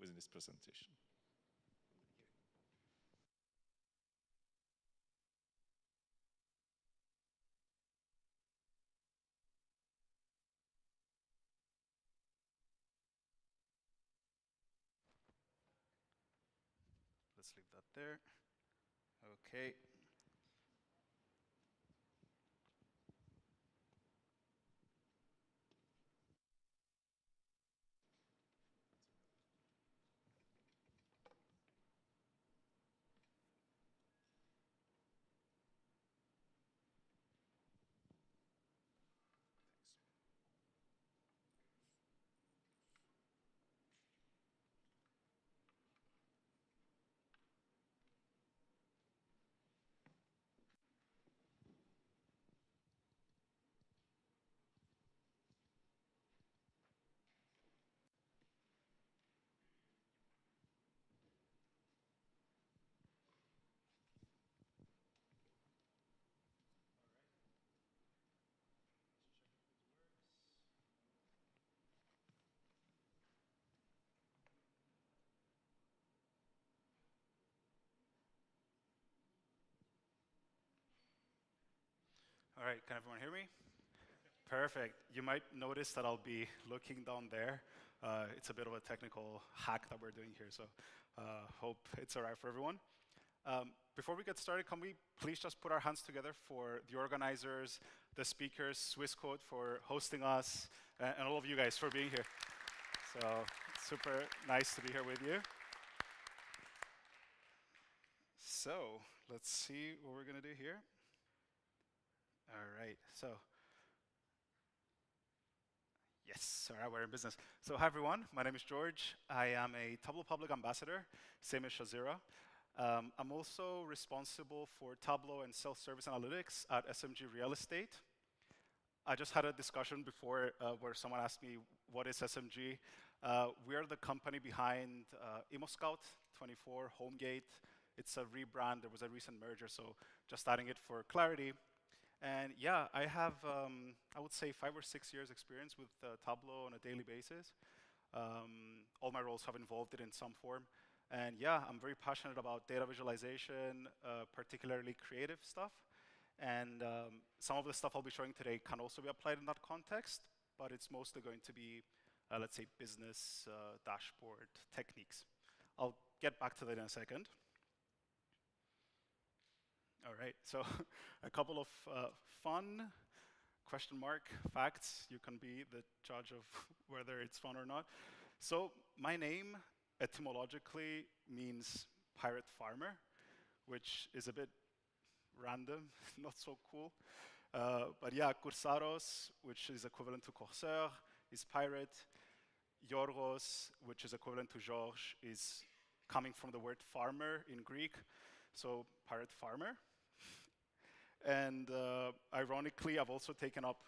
[SPEAKER 1] within this presentation.
[SPEAKER 9] Let's leave that there. Okay. All right, can everyone hear me? Perfect. You might notice that I'll be looking down there. It's a bit of a technical hack that we're doing here, so hope it's all right for everyone. Before we get started, can we please just put our hands together for the organizers, the speakers, Swissquote for hosting us, and all of you guys for being here. So super nice to be here with you. So let's see what we're going to do here. All right, so yes, all right, we're in business. So hi everyone, my name is George. I am a Tableau Public Ambassador, same as Shazira. I'm also responsible for Tableau and self-service analytics at SMG Real Estate. I just had a discussion before where someone asked me, what is SMG? We're the company behind ImmoScout24, Homegate. It's a rebrand. There was a recent merger, so just adding it for clarity. And yeah, I have, I would say, 5 or 6 years experience with Tableau on a daily basis. All my roles have involved it in some form. And yeah, I'm very passionate about data visualization, particularly creative stuff. And some of the stuff I'll be showing today can also be applied in that context, but it's mostly going to be, let's say, business dashboard techniques. I'll get back to that in a second. All right, so a couple of fun question mark facts. You can be the judge of whether it's fun or not. So my name etymologically means pirate farmer, which is a bit random, not so cool. But yeah, Coursaros, which is equivalent to corsair, is pirate. Yorgos, which is equivalent to George, is coming from the word farmer in Greek, so pirate farmer. And ironically, I've also taken up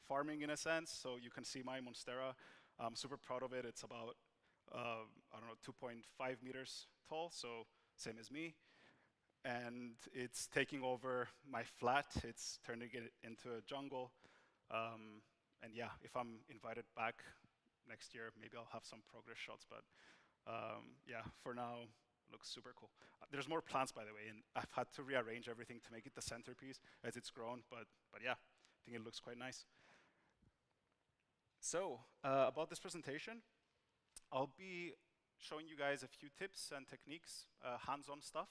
[SPEAKER 9] farming in a sense, so you can see my Monstera. I'm super proud of it. It's about, I don't know, 2.5 meters tall, so same as me. And it's taking over my flat. It's turning it into a jungle. And yeah, if I'm invited back next year, maybe I'll have some progress shots, but yeah, for now, looks super cool. There's more plants, by the way, and I've had to rearrange everything to make it the centerpiece as it's grown, but yeah, I think it looks quite nice. So, about this presentation, I'll be showing you guys a few tips and techniques, hands-on stuff.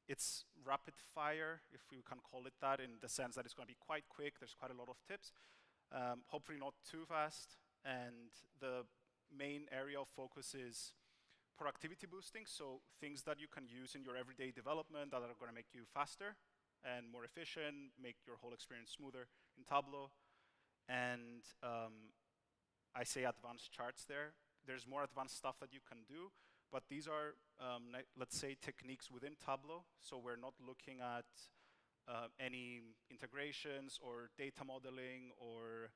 [SPEAKER 9] It's rapid fire, if we can call it that, in the sense that it's going to be quite quick. There's quite a lot of tips. Hopefully not too fast, and the main area of focus is productivity boosting, so things that you can use in your everyday development that are going to make you faster and more efficient, make your whole experience smoother in Tableau. And I say advanced charts there. There's more advanced stuff that you can do, but these are, let's say, techniques within Tableau, so we're not looking at any integrations or data modeling or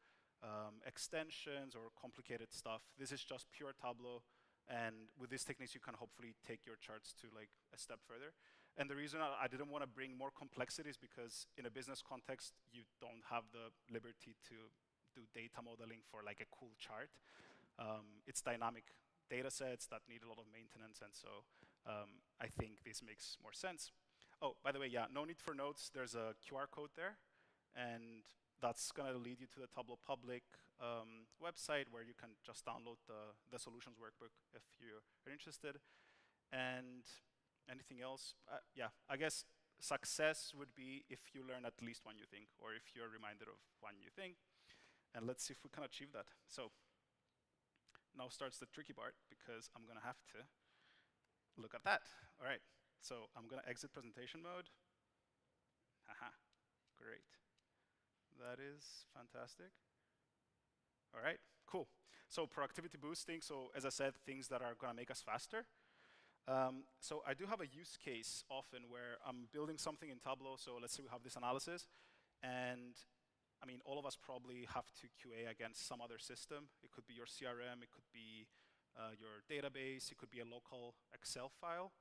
[SPEAKER 9] extensions or complicated stuff. This is just pure Tableau. And with these techniques, you can hopefully take your charts to like a step further. And the reason I didn't want to bring more complexity is because in a business context, you don't have the liberty to do data modeling for like a cool chart. It's dynamic data sets that need a lot of maintenance, and so I think this makes more sense. Oh, by the way, yeah, no need for notes. There's a QR code there, and that's going to lead you to the Tableau Public website where you can just download the solutions workbook if you're interested. And anything else? Yeah, I guess success would be if you learn at least one new thing, or if you're reminded of one new thing. And let's see if we can achieve that. So now starts the tricky part, because I'm going to have to look at that. All right, so I'm going to exit presentation mode. Haha, great. That is fantastic. All right, cool. So productivity boosting, so as I said, things that are going to make us faster. So I do have a use case often where I'm building something in Tableau, so let's say we have this analysis, and I mean, all of us probably have to QA against some other system. It could be your CRM, it could be your database, it could be a local Excel file.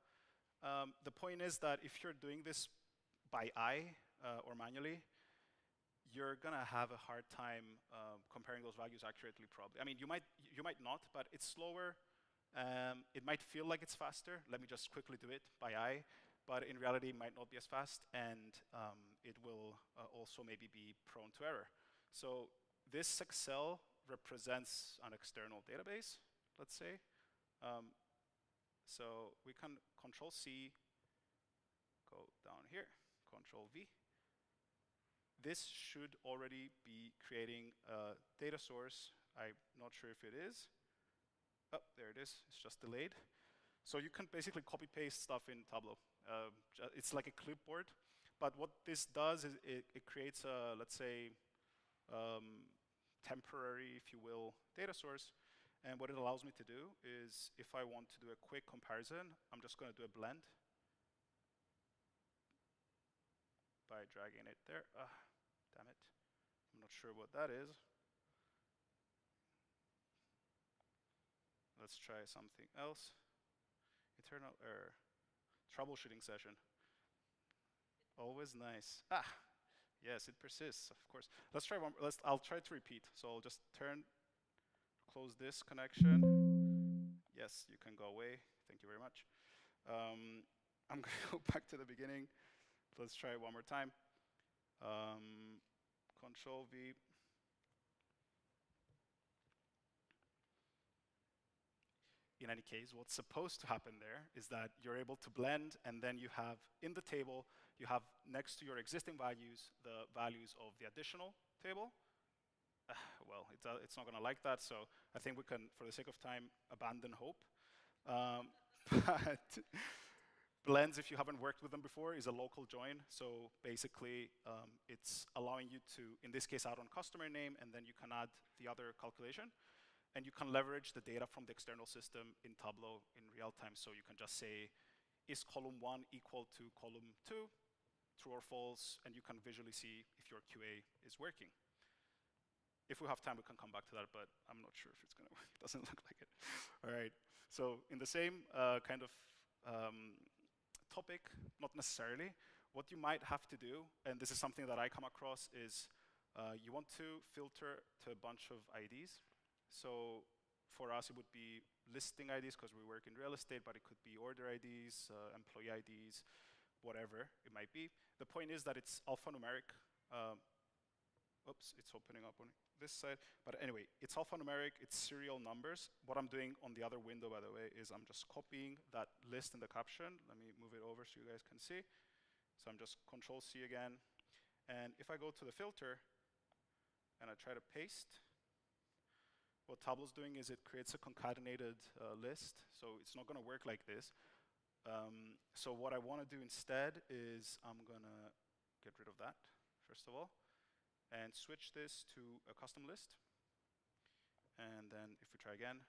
[SPEAKER 9] The point is that if you're doing this by eye or manually, you're gonna have a hard time comparing those values accurately, probably. I mean, you might not, but it's slower. It might feel like it's faster. Let me just quickly do it by eye. but in reality, it might not be as fast, and it will also maybe be prone to error. So this Excel represents an external database, let's say. So we can Control C, go down here, Control V. This should already be creating a data source. I'm not sure if it is. Oh, there it is. It's just delayed. So you can basically copy paste stuff in Tableau. It's like a clipboard. But what this does is it creates a, let's say, temporary, if you will, data source. And what it allows me to do is, if I want to do a quick comparison, I'm just going to do a blend by dragging it there. Damn it. I'm not sure what that is. Let's try something else. Internal error. Troubleshooting session. Always nice. Yes, it persists, of course. Let's try one. I'll try to repeat. So I'll just close this connection. Yes, you can go away. Thank you very much. I'm going to go back to the beginning. Let's try it one more time. Control V. In any case, what's supposed to happen there is that you're able to blend, and then you have, in the table, you have next to your existing values, the values of the additional table. Well, it's not going to like that, so I think we can, for the sake of time, abandon hope. But blends, if you haven't worked with them before, is a local join. So basically, it's allowing you to, in this case, add on customer name, and then you can add the other calculation. And you can leverage the data from the external system in Tableau in real time. So you can just say, is column 1 equal to column 2, true or false, and you can visually see if your QA is working. If we have time, we can come back to that, but I'm not sure if it's going to work. It doesn't look like it. All right. So in the same kind of topic, not necessarily, what you might have to do, and this is something that I come across, is you want to filter to a bunch of IDs. So for us, it would be listing IDs because we work in real estate, but it could be order IDs, employee IDs, whatever it might be. The point is that it's alphanumeric. Oops, it's opening up on this side. But anyway, it's alphanumeric, it's serial numbers. What I'm doing on the other window, by the way, is I'm just copying that list in the caption. Let me move it over so you guys can see. So I'm just Control C again. And if I go to the filter and I try to paste, what Tableau's doing is it creates a concatenated list. So it's not going to work like this. So what I want to do instead is I'm going to get rid of that, first of all, and switch this to a custom list. And then if we try again,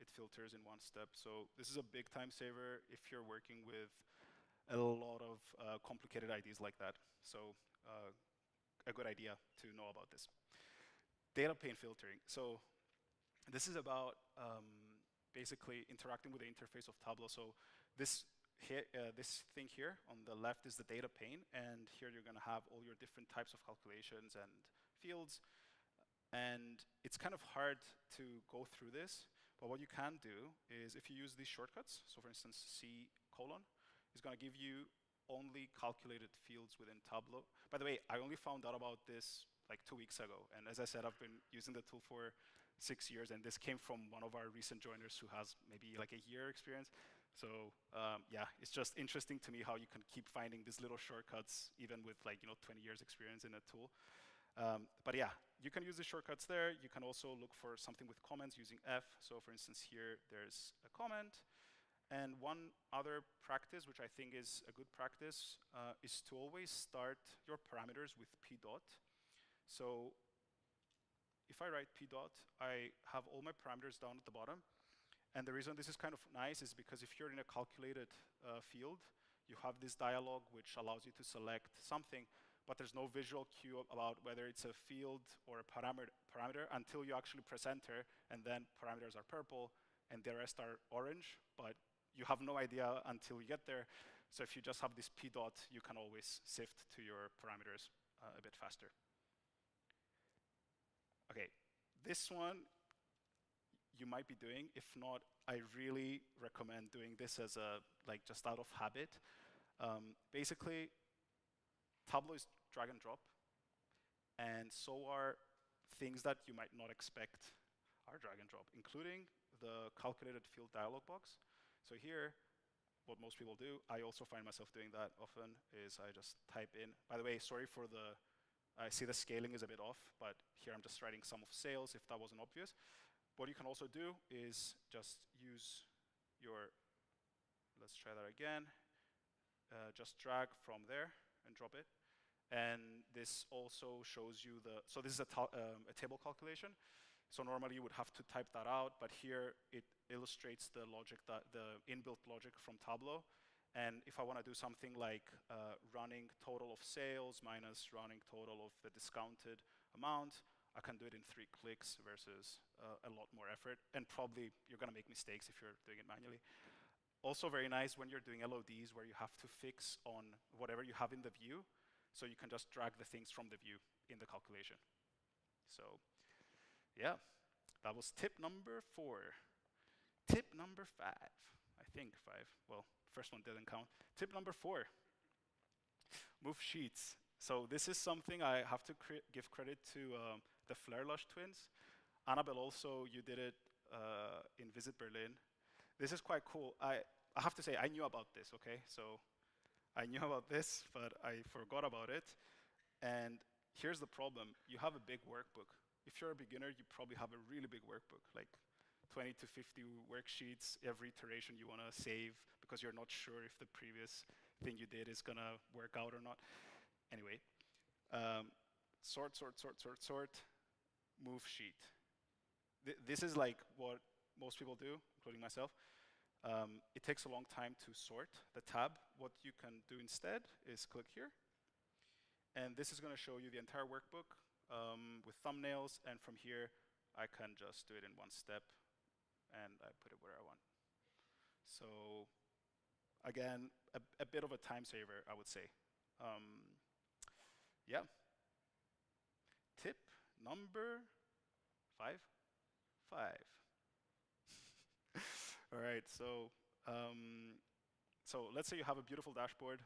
[SPEAKER 9] it filters in one step. So this is a big time saver if you're working with a lot of complicated IDs like that. So a good idea to know about this. Data pane filtering. So this is about basically interacting with the interface of Tableau. So this thing here on the left is the data pane, and here you're going to have all your different types of calculations and fields. And it's kind of hard to go through this, but what you can do is if you use these shortcuts, so for instance, C:, is going to give you only calculated fields within Tableau. By the way, I only found out about this like 2 weeks ago, and as I said, I've been using the tool for 6 years, and this came from one of our recent joiners who has maybe like a year experience. So yeah, it's just interesting to me how you can keep finding these little shortcuts even with 20 years experience in a tool. But yeah, you can use the shortcuts there. You can also look for something with comments using F. So for instance, here there's a comment. And one other practice, which I think is a good practice, is to always start your parameters with P dot. So if I write P dot, I have all my parameters down at the bottom. And the reason this is kind of nice is because if you're in a calculated field, you have this dialog which allows you to select something, but there's no visual cue about whether it's a field or a parameter until you actually press enter, and then parameters are purple and the rest are orange, but you have no idea until you get there. So if you just have this P dot, you can always sift to your parameters a bit faster. Okay, this one you might be doing. If not, I really recommend doing this as a just out of habit. Basically, Tableau is drag and drop, and so are things that you might not expect are drag and drop, including the calculated field dialog box. So here, what most people do, I also find myself doing that often, is I just type in, by the way, sorry for the, I see the scaling is a bit off, but here I'm just writing sum of sales if that wasn't obvious. What you can also do is just use your, let's try that again, just drag from there and drop it. And this also shows you the, so this is a table calculation. So normally you would have to type that out, but here it illustrates the logic, the inbuilt logic from Tableau. And if I want to do something like running total of sales minus running total of the discounted amount, I can do it in 3 clicks versus a lot more effort. And probably you're going to make mistakes if you're doing it manually. Also very nice when you're doing LODs where you have to fix on whatever you have in the view. So you can just drag the things from the view in the calculation. So yeah, that was tip number 4. Tip number 5, I think 5. Well, first one didn't count. Tip number 4, move sheets. So this is something I have to give credit to the Flairlush twins. Annabelle also, you did it in Visit Berlin. This is quite cool. I have to say, I knew about this, okay? So I knew about this, but I forgot about it. And here's the problem. You have a big workbook. If you're a beginner, you probably have a really big workbook, like 20 to 50 worksheets, every iteration you want to save because you're not sure if the previous thing you did is going to work out or not. Anyway, sort, move sheet. This is like what most people do, including myself. It takes a long time to sort the tab. What you can do instead is click here. And this is going to show you the entire workbook with thumbnails. And from here, I can just do it in one step. And I put it where I want. So again, a bit of a time saver, I would say. Yeah. Tip number 5. All right, so let's say you have a beautiful dashboard.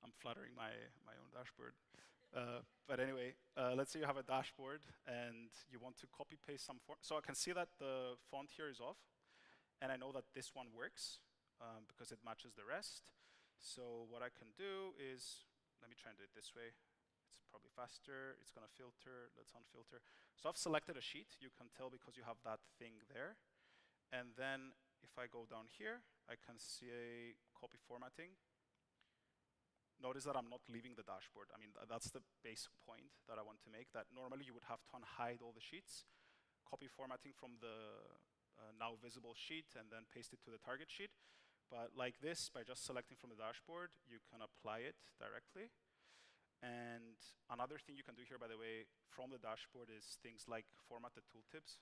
[SPEAKER 9] I'm flattering my own dashboard. But anyway, let's say you have a dashboard and you want to copy paste some form. So I can see that the font here is off, and I know that this one works because it matches the rest. So what I can do is, let me try and do it this way. It's probably faster. It's going to filter. Let's unfilter. So I've selected a sheet. You can tell because you have that thing there. And then if I go down here, I can see a copy formatting. Notice that I'm not leaving the dashboard. I mean, that's the basic point that I want to make, that normally you would have to unhide all the sheets, copy formatting from the now visible sheet, and then paste it to the target sheet. But like this, by just selecting from the dashboard, you can apply it directly. And another thing you can do here, by the way, from the dashboard is things like format the tooltips.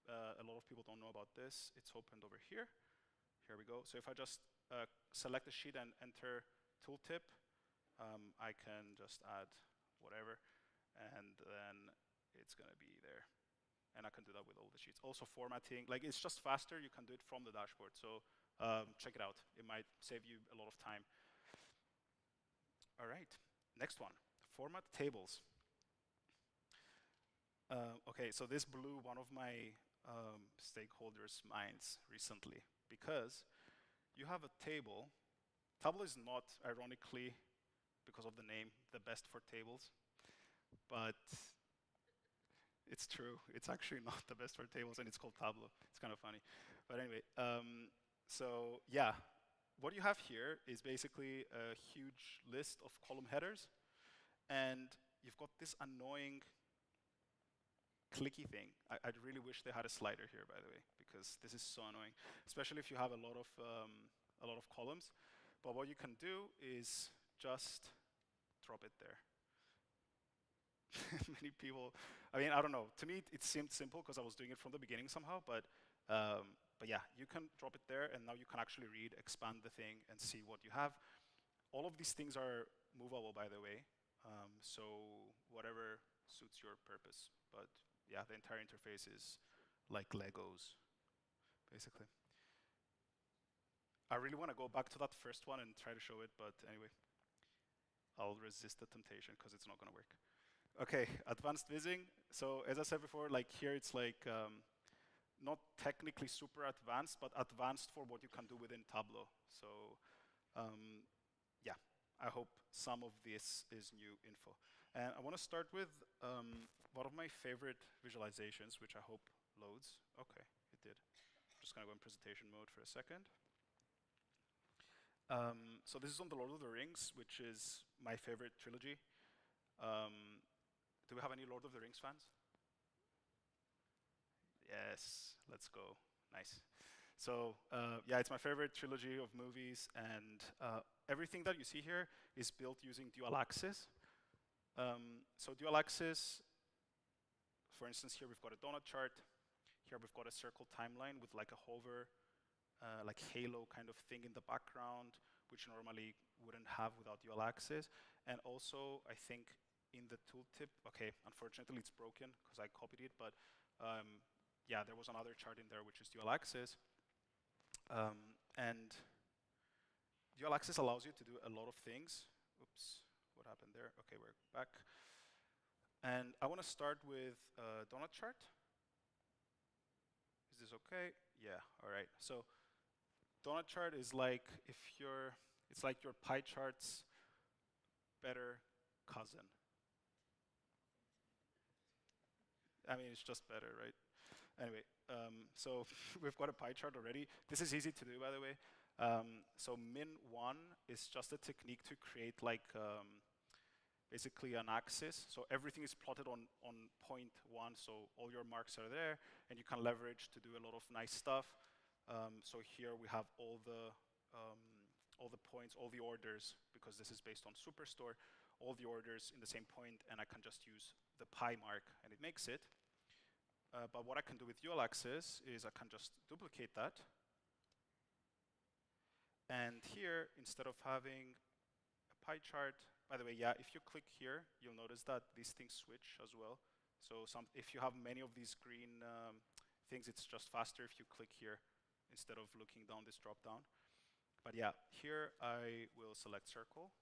[SPEAKER 9] A lot of people don't know about this. It's opened over here. Here we go. So if I just select the sheet and enter tooltip, I can just add whatever, and then it's going to be there. And I can do that with all the sheets. Also formatting, like it's just faster. You can do it from the dashboard. So check it out. It might save you a lot of time. All right, next one, format tables. Okay, so this blew one of my stakeholders' minds recently because you have a table. Tableau is not, ironically, because of the name, the best for tables, but it's true. It's actually not the best for tables, and it's called Tableau. It's kind of funny. But anyway, so yeah, what you have here is basically a huge list of column headers, and you've got this annoying clicky thing. I'd really wish they had a slider here, by the way, because this is so annoying, especially if you have a lot of columns. But what you can do is just drop it there. Many people, I mean, I don't know. To me, it seemed simple because I was doing it from the beginning somehow. But yeah, you can drop it there, and now you can actually read, expand the thing, and see what you have. All of these things are movable, by the way. So whatever suits your purpose. But yeah, the entire interface is like Legos, basically. I really want to go back to that first one and try to show it, but anyway, I'll resist the temptation because it's not going to work. Okay, advanced vising. So as I said before, like here it's like not technically super advanced, but advanced for what you can do within Tableau. So yeah, I hope some of this is new info. And I want to start with one of my favorite visualizations, which I hope loads. Okay, it did. I'm just going to go in presentation mode for a second. So this is on the Lord of the Rings, which is my favorite trilogy. Do we have any Lord of the Rings fans? Yes, let's go. Nice. So yeah, it's my favorite trilogy of movies, and everything that you see here is built using dual axis. So dual axis, for instance, here we've got a donut chart. Here we've got a circle timeline with like a hover, like halo kind of thing in the background, which normally wouldn't have without dual axis. And also, I think in the tooltip, okay, unfortunately it's broken because I copied it, but yeah, there was another chart in there which is dual axis. And dual axis allows you to do a lot of things. Oops, what happened there? Okay, we're back. And I want to start with donut chart. Is this okay? Yeah, all right. So donut chart is like it's like your pie chart's better cousin. I mean, it's just better, right? Anyway, so we've got a pie chart already. This is easy to do, by the way. So min1 is just a technique to create like basically an axis. So everything is plotted on point 1, so all your marks are there, and you can leverage to do a lot of nice stuff. So here we have all the points, all the orders, because this is based on Superstore, all the orders in the same point, and I can just use the pi mark, and it makes it. But what I can do with dual axis is I can just duplicate that. And here, instead of having a pie chart, by the way, yeah, if you click here, you'll notice that these things switch as well. So if you have many of these green things, it's just faster if you click here instead of looking down this drop down. But yeah, here I will select circle.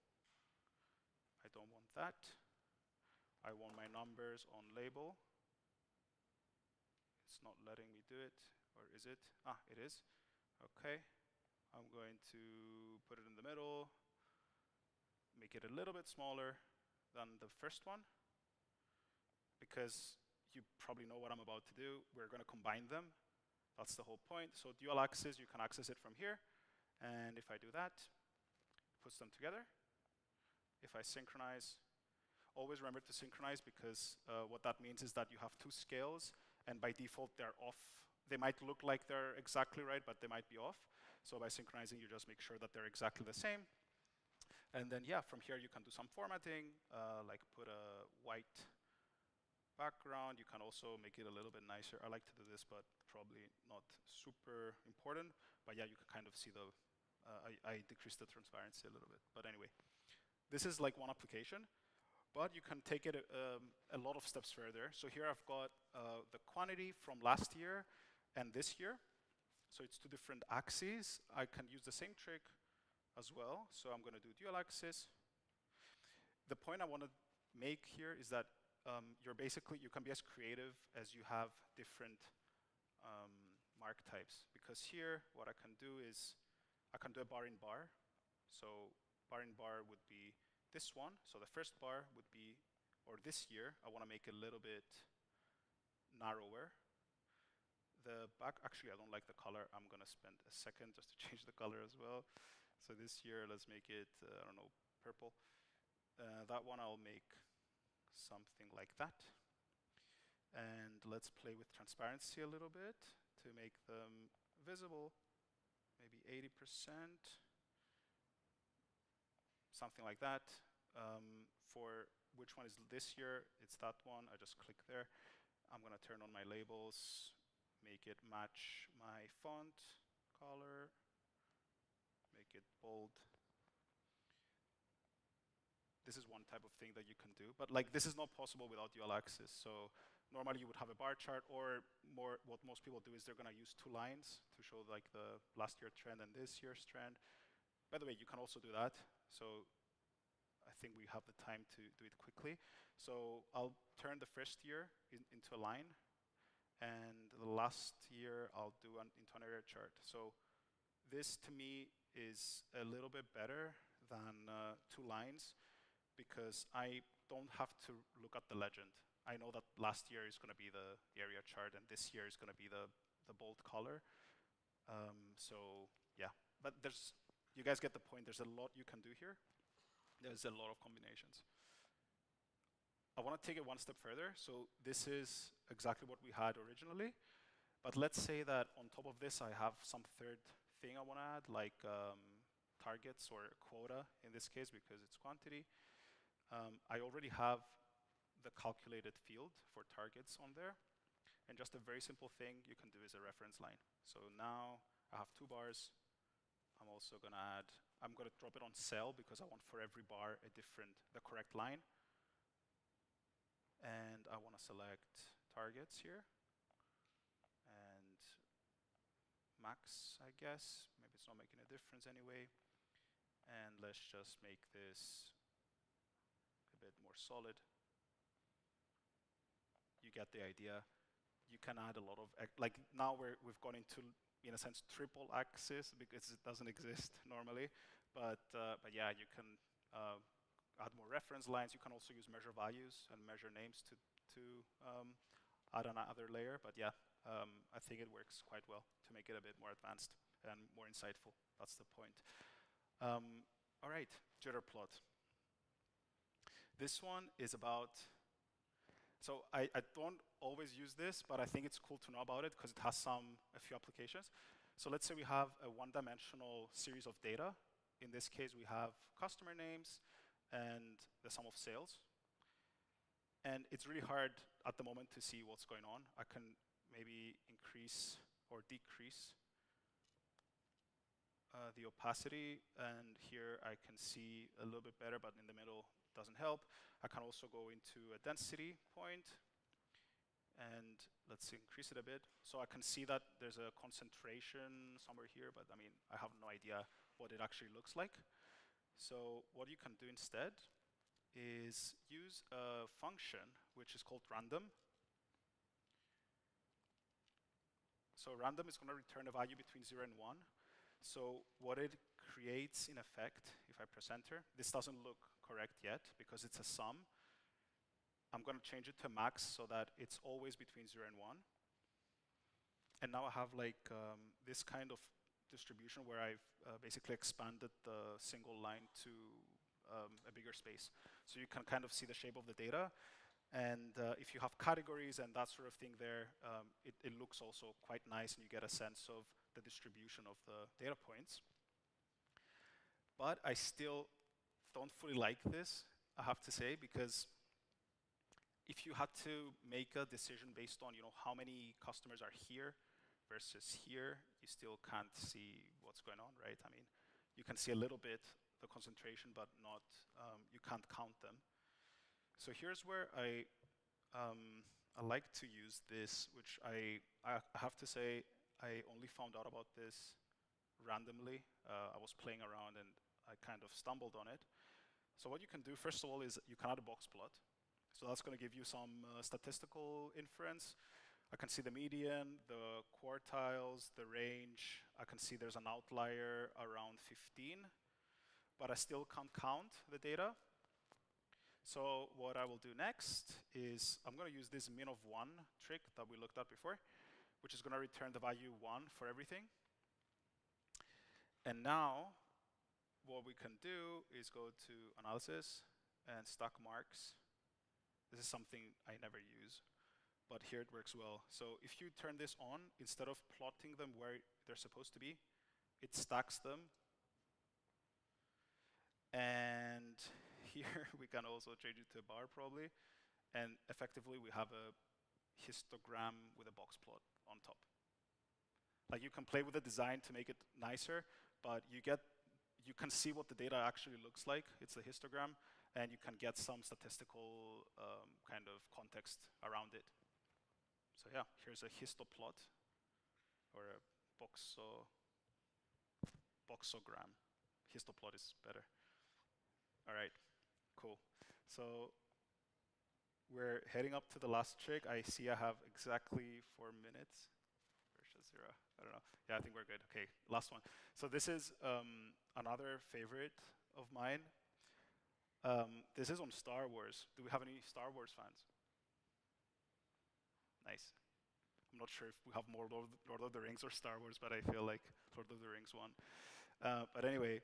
[SPEAKER 9] I don't want that. I want my numbers on label. It's not letting me do it, or is it? Ah, it is. Okay. I'm going to put it in the middle, make it a little bit smaller than the first one, because you probably know what I'm about to do. We're going to combine them. That's the whole point. So dual axis, you can access it from here. And if I do that, it puts them together. If I synchronize, always remember to synchronize, because what that means is that you have two scales, and by default they're off. They might look like they're exactly right, but they might be off. So by synchronizing, you just make sure that they're exactly the same. And then yeah, from here you can do some formatting, like put a white background. You can also make it a little bit nicer. I like to do this, but probably not super important. But yeah, you can kind of see the, I decreased the transparency a little bit. But anyway, this is like one application, but you can take it a lot of steps further. So here I've got the quantity from last year and this year. So it's two different axes. I can use the same trick as well. So I'm going to do dual axis. The point I want to make here is that you can be as creative as you have different mark types. Because here, what I can do is, I can do a bar in bar. So bar in bar would be this one. So the first bar would be, or this year, I want to make it a little bit narrower. The back, actually, I don't like the color. I'm going to spend a second just to change the color as well. So this year, let's make it, I don't know, purple. That one I'll make something like that. And let's play with transparency a little bit to make them visible, maybe 80%, something like that. For which one is this year, it's that one. I just click there. I'm going to turn on my labels, make it match my font color, make it bold. This is one type of thing that you can do, but like this is not possible without dual axis. So normally you would have a bar chart, or more, what most people do is they're going to use 2 lines to show like the last year trend and this year's trend. By the way, you can also do that. So I think we have the time to do it quickly. So I'll turn the first year into a line, and the last year I'll do into an area chart. So this to me is a little bit better than 2 lines, because I don't have to look at the legend. I know that last year is going to be the area chart, and this year is going to be the bold color. So yeah, but you guys get the point. There's a lot you can do here. There's a lot of combinations. I want to take it one step further. So this is exactly what we had originally, but let's say that on top of this I have some third thing I want to add, like targets or quota in this case, because it's quantity. I already have the calculated field for targets on there. And just a very simple thing you can do is a reference line. So now I have 2 bars. I'm also going to add, I'm going to drop it on cell because I want for every bar the correct line. And I want to select targets here. And max, I guess. Maybe it's not making a difference anyway. And let's just make this a bit more solid. You get the idea. You can add a lot of, like now we've gone into, in a sense, triple axis because it doesn't exist normally. But yeah, you can add more reference lines. You can also use measure values and measure names to add another layer. But yeah, I think it works quite well to make it a bit more advanced and more insightful. That's the point. All right, jitter plot. This one is about, so I don't always use this, but I think it's cool to know about it because it has a few applications. So let's say we have a one-dimensional series of data. In this case, we have customer names and the sum of sales. And it's really hard at the moment to see what's going on. I can maybe increase or decrease the opacity, and here I can see a little bit better, but in the middle doesn't help. I can also go into a density point, and let's increase it a bit. So I can see that there's a concentration somewhere here, but I mean, I have no idea what it actually looks like. So what you can do instead is use a function which is called random. So random is going to return a value between 0 and 1. So what it creates in effect, if I press enter, this doesn't look correct yet because it's a sum. I'm going to change it to max so that it's always between 0 and 1. And now I have like this kind of distribution where I've basically expanded the single line to a bigger space. So you can kind of see the shape of the data. And if you have categories and that sort of thing there, it looks also quite nice, and you get a sense of the distribution of the data points. But I still don't fully like this, I have to say, because if you had to make a decision based on how many customers are here versus here, you still can't see what's going on, right? I mean, you can see a little bit the concentration, but not you can't count them. So here's where I like to use this, which I have to say I only found out about this randomly. I was playing around and I kind of stumbled on it. So what you can do, first of all, is you can add a box plot. So that's going to give you some statistical inference. I can see the median, the quartiles, the range. I can see there's an outlier around 15, but I still can't count the data. So what I will do next is I'm going to use this min of 1 trick that we looked at before, which is going to return the value 1 for everything. And now what we can do is go to analysis and stack marks. This is something I never use, but here it works well. So if you turn this on, instead of plotting them where they're supposed to be, it stacks them. And here we can also change it to a bar probably. And effectively we have a histogram with a box plot on top. Like you can play with the design to make it nicer, but you can see what the data actually looks like. It's a histogram, and you can get some statistical kind of context around it. So yeah, here's a histoplot, or a boxogram. Histoplot is better. All right, cool. So we're heading up to the last trick. I see I have exactly 4 minutes. Where's zero? I don't know. Yeah, I think we're good. Okay, last one. So this is another favorite of mine. This is on Star Wars. Do we have any Star Wars fans? Nice. I'm not sure if we have more Lord of the Rings or Star Wars, but I feel like Lord of the Rings won. But anyway,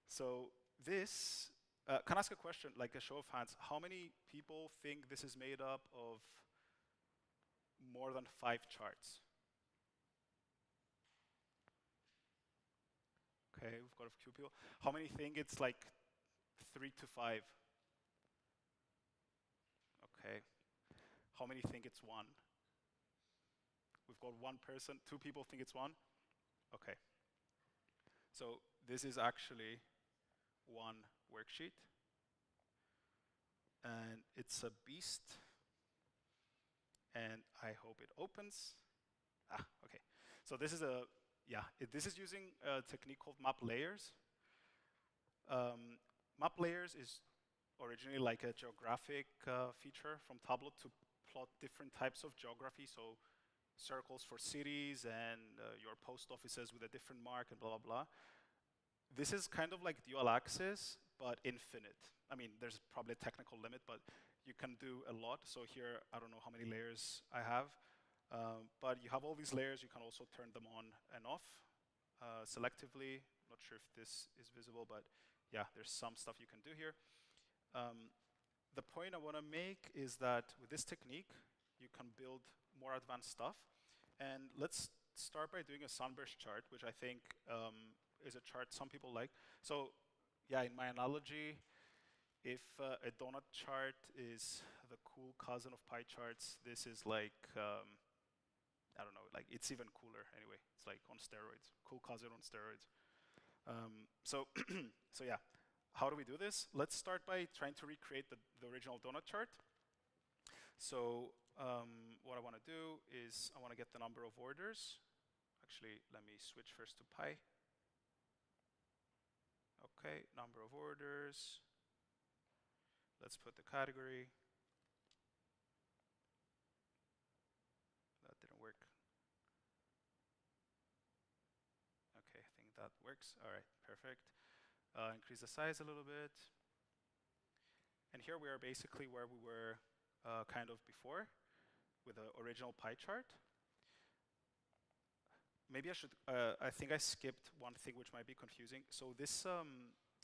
[SPEAKER 9] so this, can I ask a question, like a show of hands? How many people think this is made up of more than 5 charts? Okay, we've got a few people. How many think it's like 3 to 5? Okay. How many think it's 1? We've got 1 person. 2 people think it's 1? Okay. So this is actually 1 worksheet. And it's a beast. And I hope it opens. Ah, okay. So this is this is using a technique called map layers. Map layers is originally like a geographic feature from Tableau to plot different types of geography. So circles for cities and your post offices with a different mark and blah, blah, blah. This is kind of like dual axis, but infinite. I mean, there's probably a technical limit, but you can do a lot. So here, I don't know how many layers I have, but you have all these layers. You can also turn them on and off selectively. Not sure if this is visible, but yeah, there's some stuff you can do here. The point I want to make is that with this technique, you can build more advanced stuff. And let's start by doing a sunburst chart, which I think is a chart some people like. So yeah, in my analogy, if a donut chart is the cool cousin of pie charts, this is like, I don't know, like it's even cooler anyway. It's like on steroids, cool cousin on steroids. So yeah, how do we do this? Let's start by trying to recreate the original donut chart. So what I want to do is I want to get the number of orders. Actually, let me switch first to pi. Okay, number of orders. Let's put the category. That didn't work. Okay, I think that works. All right, perfect. Increase the size a little bit. And here we are basically where we were kind of before with the original pie chart. Maybe I should, I think I skipped one thing which might be confusing. So this,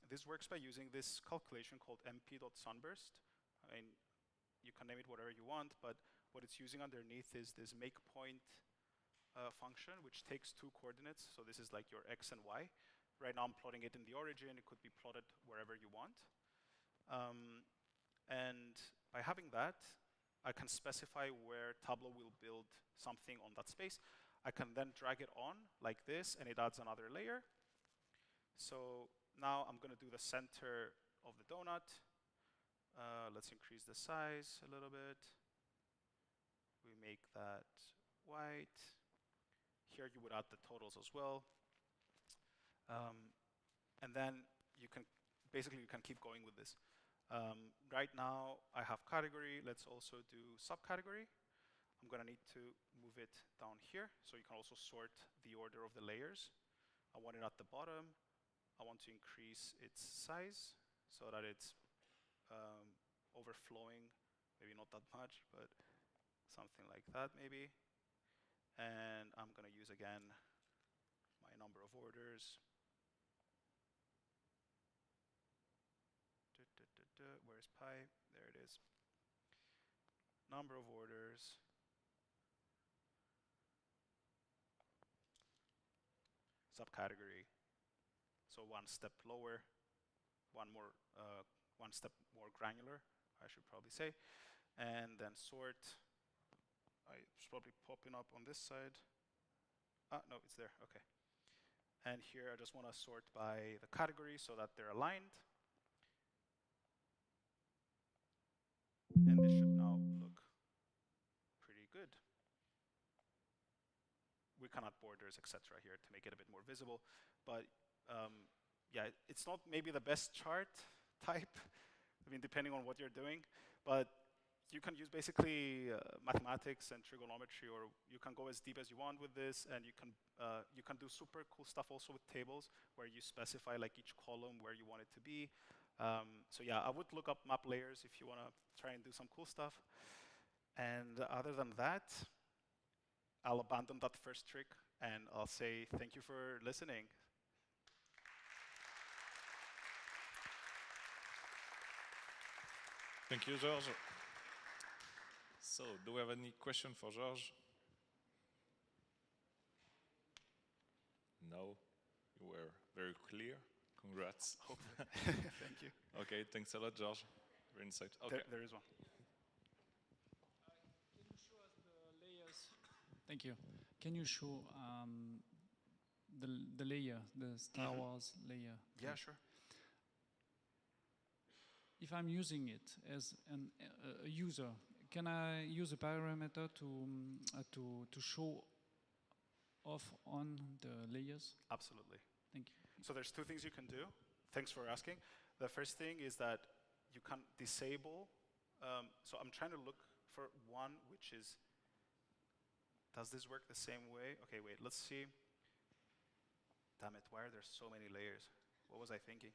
[SPEAKER 9] this works by using this calculation called mp.sunburst. I mean, you can name it whatever you want, but what it's using underneath is this make point function, which takes 2 coordinates. So this is like your x and y. Right now I'm plotting it in the origin. It could be plotted wherever you want. And by having that, I can specify where Tableau will build something on that space. I can then drag it on like this, and it adds another layer. So now I'm going to do the center of the donut. Let's increase the size a little bit. We make that white. Here you would add the totals as well. And then you can, basically you can keep going with this. Right now I have category. Let's also do subcategory. I'm going to need to move it down here, so you can also sort the order of the layers. I want it at the bottom. I want to increase its size so that it's overflowing, maybe not that much, but something like that maybe. And I'm going to use again my number of orders. Where's pi? There it is. Number of orders. Subcategory. So 1 step lower, one step more granular, I should probably say. And then sort. It's probably popping up on this side. Ah, no, it's there, okay. And here I just want to sort by the category so that they're aligned. And this should now look pretty good. can add borders, etc. here to make it a bit more visible. But yeah, it's not maybe the best chart type, I mean, depending on what you're doing, but you can use basically mathematics and trigonometry, or you can go as deep as you want with this, and you can do super cool stuff also with tables, where you specify like each column where you want it to be. So yeah, I would look up map layers if you want to try and do some cool stuff. And other than that, I'll abandon that first trick, and I'll say thank you for listening.
[SPEAKER 1] Thank you, George. So, do we have any question for George? No, you were very clear. Congrats.
[SPEAKER 9] Thank you.
[SPEAKER 1] Okay, thanks a lot, George. Very insightful. Okay.
[SPEAKER 9] There is one.
[SPEAKER 10] Can you show us the layers? Thank you. Can you show the layer, the Star Wars layer?
[SPEAKER 9] Yeah, sure.
[SPEAKER 10] If I'm using it as a user, can I use a parameter to show off on the layers?
[SPEAKER 9] Absolutely.
[SPEAKER 10] Thank you.
[SPEAKER 9] So there's two things you can do. Thanks for asking. The first thing is that you can disable. So I'm trying to look for one which is, does this work the same way? Okay, wait, let's see. Damn it, why are there so many layers? What was I thinking?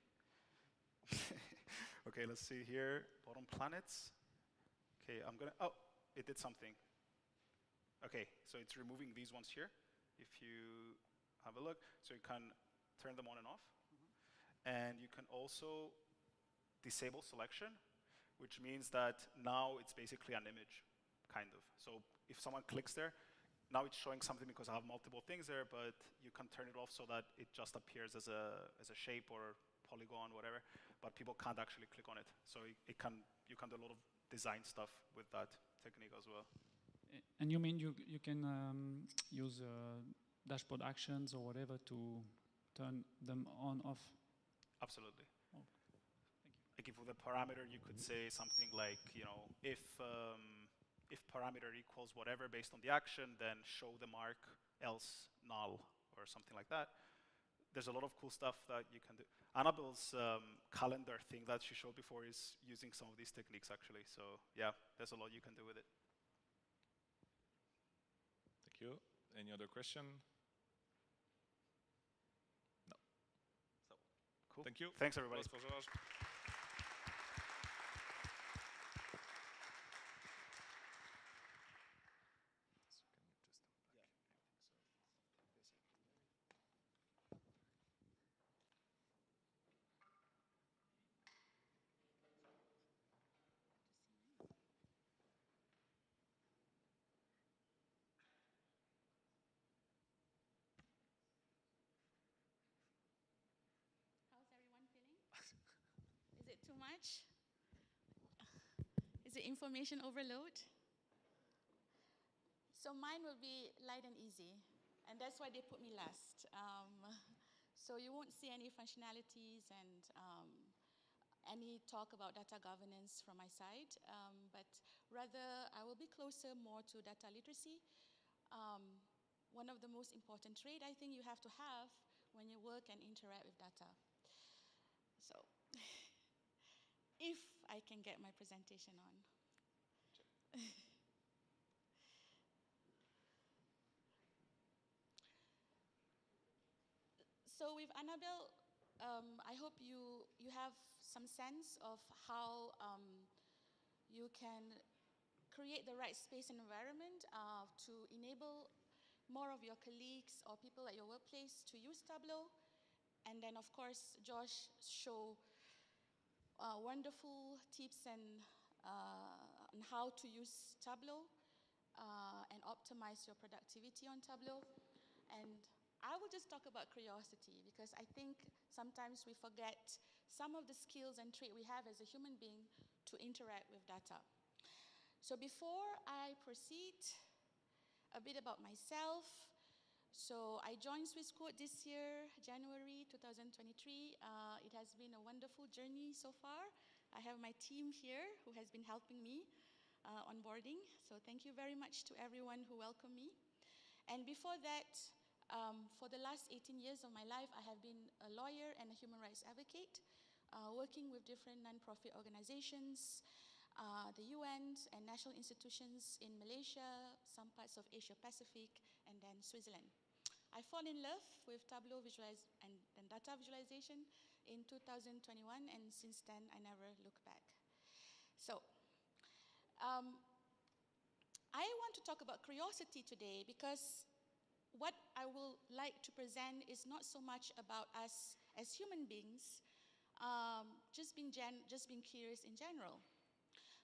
[SPEAKER 9] Okay, let's see here, bottom planets. Okay, I'm gonna, oh, it did something. Okay, so it's removing these ones here. If you have a look, so you can turn them on and off. And you can also disable selection, which means that now it's basically an image, kind of. So if someone clicks there, now it's showing something because I have multiple things there, but you can turn it off so that it just appears as a shape or polygon, whatever, but people can't actually click on it. So you can do a lot of design stuff with that technique as well.
[SPEAKER 10] And you mean you can use dashboard actions or whatever to turn them on, off?
[SPEAKER 9] Absolutely.
[SPEAKER 10] Oh, thank you.
[SPEAKER 9] Like if with a parameter, you could say something like, you know, if parameter equals whatever based on the action, then show the mark, else null, or something like that. There's a lot of cool stuff that you can do. Annabelle's calendar thing that she showed before is using some of these techniques, actually. So yeah, there's a lot you can do with it.
[SPEAKER 1] Thank you. Any other question? No. So,
[SPEAKER 9] cool.
[SPEAKER 1] Thank you.
[SPEAKER 9] Thanks, everybody.
[SPEAKER 1] For George.
[SPEAKER 11] How's everyone feeling? Is it too much? Is it information overload? So mine will be light and easy, and that's why they put me last. So you won't see any functionalities and any talk about data governance from my side, but rather I will be closer more to data literacy. One of the most important traits I think you have to have when you work and interact with data. So, if I can get my presentation on. So with Annabelle, I hope you have some sense of how you can create the right space and environment to enable more of your colleagues or people at your workplace to use Tableau. And then, of course, Josh show wonderful tips and on how to use Tableau and optimize your productivity on Tableau. And I will just talk about curiosity because I think sometimes we forget some of the skills and traits we have as a human being to interact with data. So before I proceed, a bit about myself. So I joined Swissquote this year, January 2023. It has been a wonderful journey so far. I have my team here who has been helping me onboarding. So thank you very much to everyone who welcomed me. And before that, for the last 18 years of my life, I have been a lawyer and a human rights advocate, working with different non-profit organizations, the UN and national institutions in Malaysia, some parts of Asia Pacific, and then Switzerland. I fall in love with Tableau and data visualization in 2021, and since then, I never look back. So, I want to talk about curiosity today because what I will like to present is not so much about us as human beings, just being curious in general.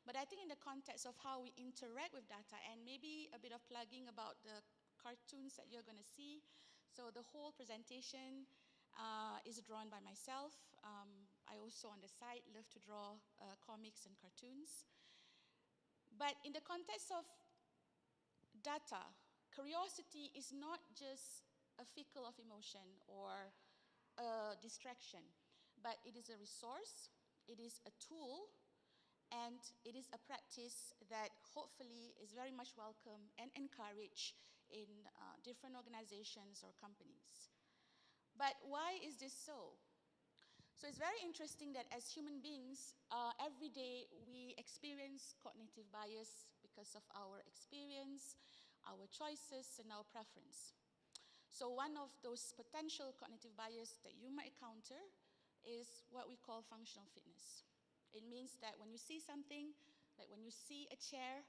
[SPEAKER 11] But I think in the context of how we interact with data, and maybe a bit of plugging about the cartoons that you're going to see. So the whole presentation is drawn by myself. I also, on the side, love to draw comics and cartoons. But in the context of data, curiosity is not just a fickle of emotion or a distraction, but it is a resource, it is a tool, and it is a practice that hopefully is very much welcome and encouraged in different organizations or companies. But why is this so? So it's very interesting that as human beings, every day we experience cognitive bias because of our experience, our choices, and our preference. So one of those potential cognitive bias that you might encounter is what we call functional fitness. It means that when you see something, like when you see a chair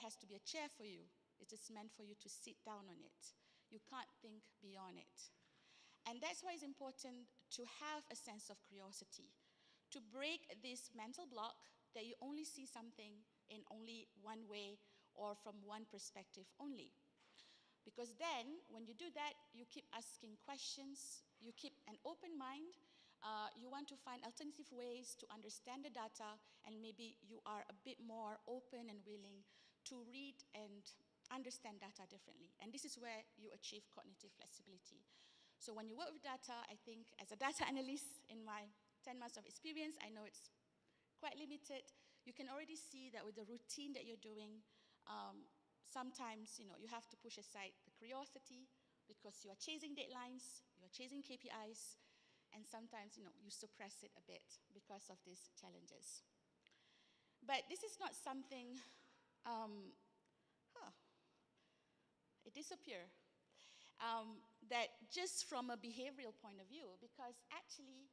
[SPEAKER 11] has to be a chair for you. It is meant for you to sit down on it. You can't think beyond it. And that's why it's important to have a sense of curiosity, to break this mental block that you only see something in only one way or from one perspective only. Because then, when you do that, you keep asking questions, you keep an open mind, you want to find alternative ways to understand the data, and maybe you are a bit more open and willing to read and understand data differently. And this is where you achieve cognitive flexibility. So when you work with data, I think as a data analyst in my 10 months of experience, I know it's quite limited. You can already see that with the routine that you're doing, sometimes you have to push aside the curiosity because you are chasing deadlines, you are chasing KPIs, and sometimes you suppress it a bit because of these challenges. But this is not something, it disappeared. That just from a behavioral point of view, because actually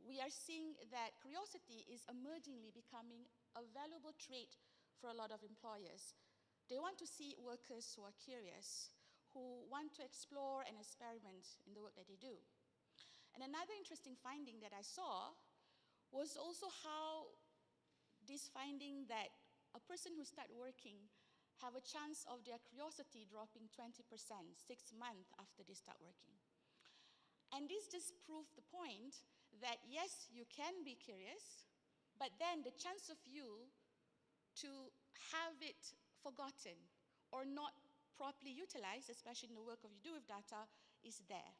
[SPEAKER 11] we are seeing that curiosity is emergingly becoming a valuable trait for a lot of employers. They want to see workers who are curious, who want to explore and experiment in the work that they do. And another interesting finding that I saw was also how this finding that a person who starts working have a chance of their curiosity dropping 20% 6 months after they start working. And this just proved the point that yes, you can be curious, but then the chance of you to have it forgotten or not properly utilized, especially in the work you do with data, is there.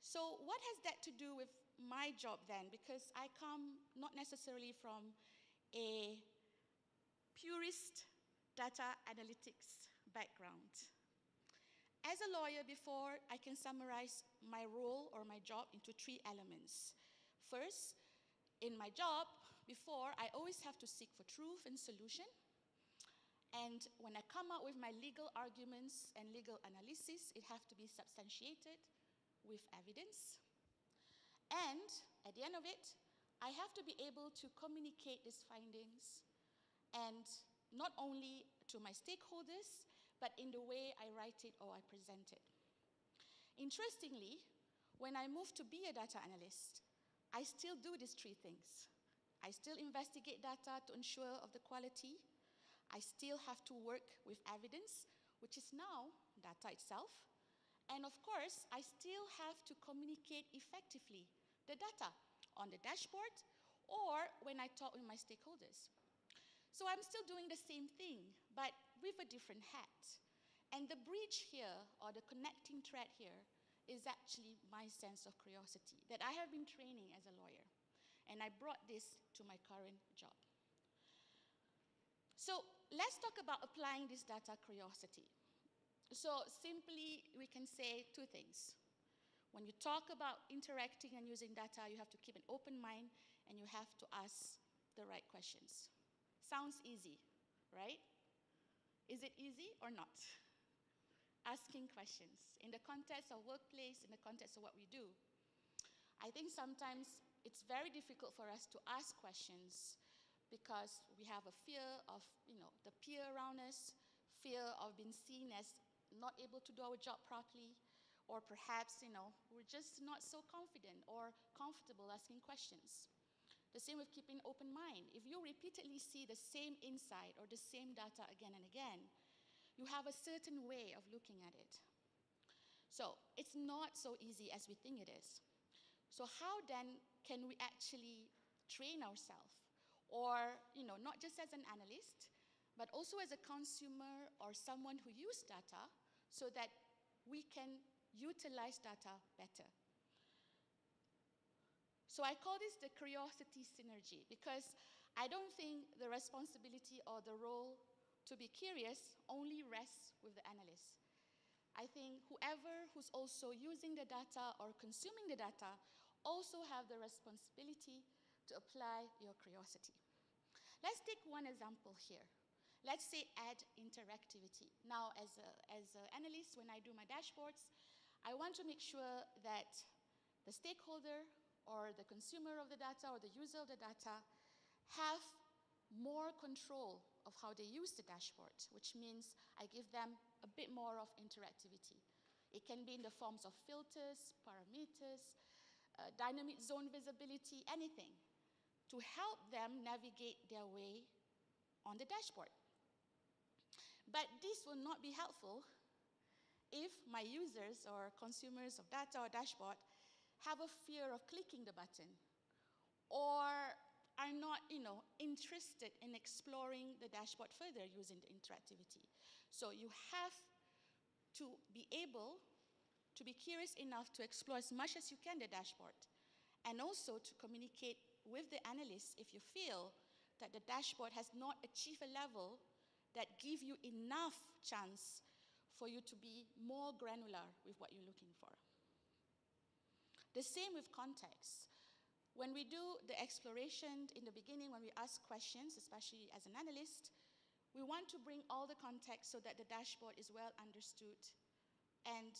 [SPEAKER 11] So what has that to do with my job then? Because I come not necessarily from a purist data analytics background. As a lawyer before, I can summarize my role or my job into 3 elements. First, in my job before, I always have to seek for truth and solution. And when I come out with my legal arguments and legal analysis, it has to be substantiated with evidence. And at the end of it, I have to be able to communicate these findings, and not only to my stakeholders, but in the way I write it or I present it. Interestingly, when I moved to be a data analyst, I still do these 3 things. I still investigate data to ensure of the quality. I still have to work with evidence, which is now data itself. And of course, I still have to communicate effectively the data on the dashboard or when I talk with my stakeholders. So I'm still doing the same thing, but with a different hat. And the bridge here, or the connecting thread here, is actually my sense of curiosity that I have been training as a lawyer. And I brought this to my current job. So let's talk about applying this data curiosity. So simply, we can say two things. When you talk about interacting and using data, you have to keep an open mind and you have to ask the right questions. Sounds easy, right? Is it easy or not? Asking questions in the context of workplace, in the context of what we do. I think sometimes it's very difficult for us to ask questions because we have a fear of, the peer around us, fear of being seen as not able to do our job properly, or perhaps, we're just not so confident or comfortable asking questions. The same with keeping open mind. If you repeatedly see the same insight or the same data again and again, you have a certain way of looking at it. So it's not so easy as we think it is. So how then can we actually train ourselves? Or, not just as an analyst, but also as a consumer or someone who uses data so that we can utilize data better. So I call this the curiosity synergy because I don't think the responsibility or the role to be curious only rests with the analyst. I think whoever who's also using the data or consuming the data also have the responsibility to apply your curiosity. Let's take one example here. Let's say add interactivity. Now, as an analyst, when I do my dashboards, I want to make sure that the stakeholder or the consumer of the data or the user of the data have more control of how they use the dashboard, which means I give them a bit more of interactivity. It can be in the forms of filters, parameters, dynamic zone visibility, anything, to help them navigate their way on the dashboard. But this will not be helpful if my users or consumers of data or dashboard have a fear of clicking the button or are not, interested in exploring the dashboard further using the interactivity. So you have to be able to be curious enough to explore as much as you can the dashboard, and also to communicate with the analyst if you feel that the dashboard has not achieved a level that give you enough chance for you to be more granular with what you're looking for. The same with context. When we do the exploration in the beginning, when we ask questions, especially as an analyst, we want to bring all the context so that the dashboard is well understood and,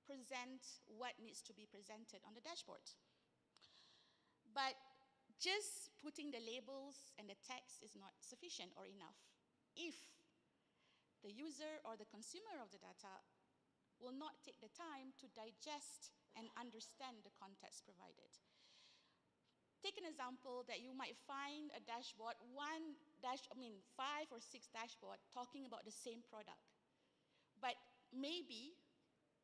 [SPEAKER 11] present what needs to be presented on the dashboard. But just putting the labels and the text is not sufficient or enough if the user or the consumer of the data will not take the time to digest and understand the context provided. Take an example that you might find a dashboard, 5 or 6 dashboards talking about the same product, but maybe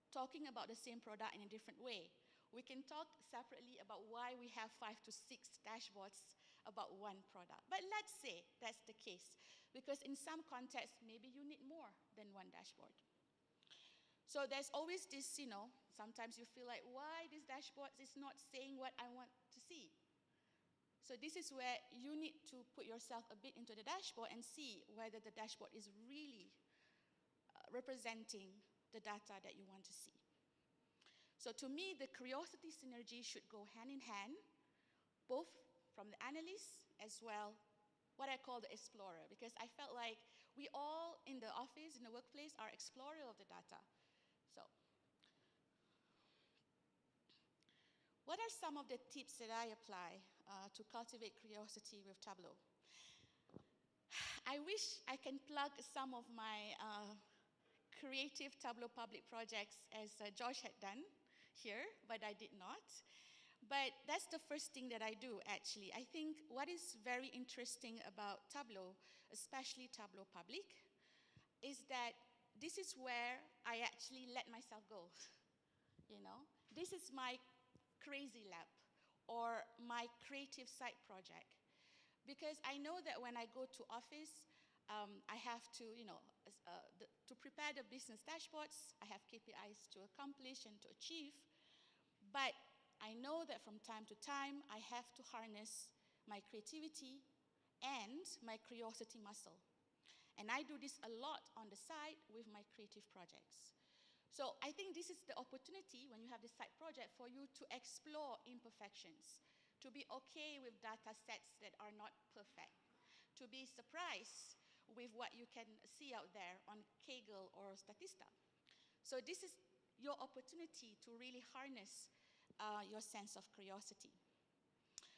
[SPEAKER 11] talking about the same product in a different way. We can talk separately about why we have 5 to 6 dashboards about one product. But let's say that's the case, because in some contexts, maybe you need more than one dashboard. So there's always this, sometimes you feel like, why this dashboard is not saying what I want to see? So this is where you need to put yourself a bit into the dashboard and see whether the dashboard is really representing the data that you want to see. So to me, the curiosity synergy should go hand in hand, both from the analyst as well, what I call the explorer, because I felt like we all in the office, in the workplace, are explorer of the data. So what are some of the tips that I apply to cultivate curiosity with Tableau? I wish I can plug some of my creative Tableau public projects as George had done here, but I did not. But that's the first thing that I do, actually. I think what is very interesting about Tableau, especially Tableau public, is that this is where I actually let myself go. This is my crazy lab or my creative side project. Because I know that when I go to office, I have to, to prepare the business dashboards, I have KPIs to accomplish and to achieve. But I know that from time to time, I have to harness my creativity and my curiosity muscle. And I do this a lot on the side with my creative projects. So I think this is the opportunity when you have this side project for you to explore imperfections, to be okay with data sets that are not perfect, to be surprised with what you can see out there on Kaggle or Statista. So this is your opportunity to really harness your sense of curiosity.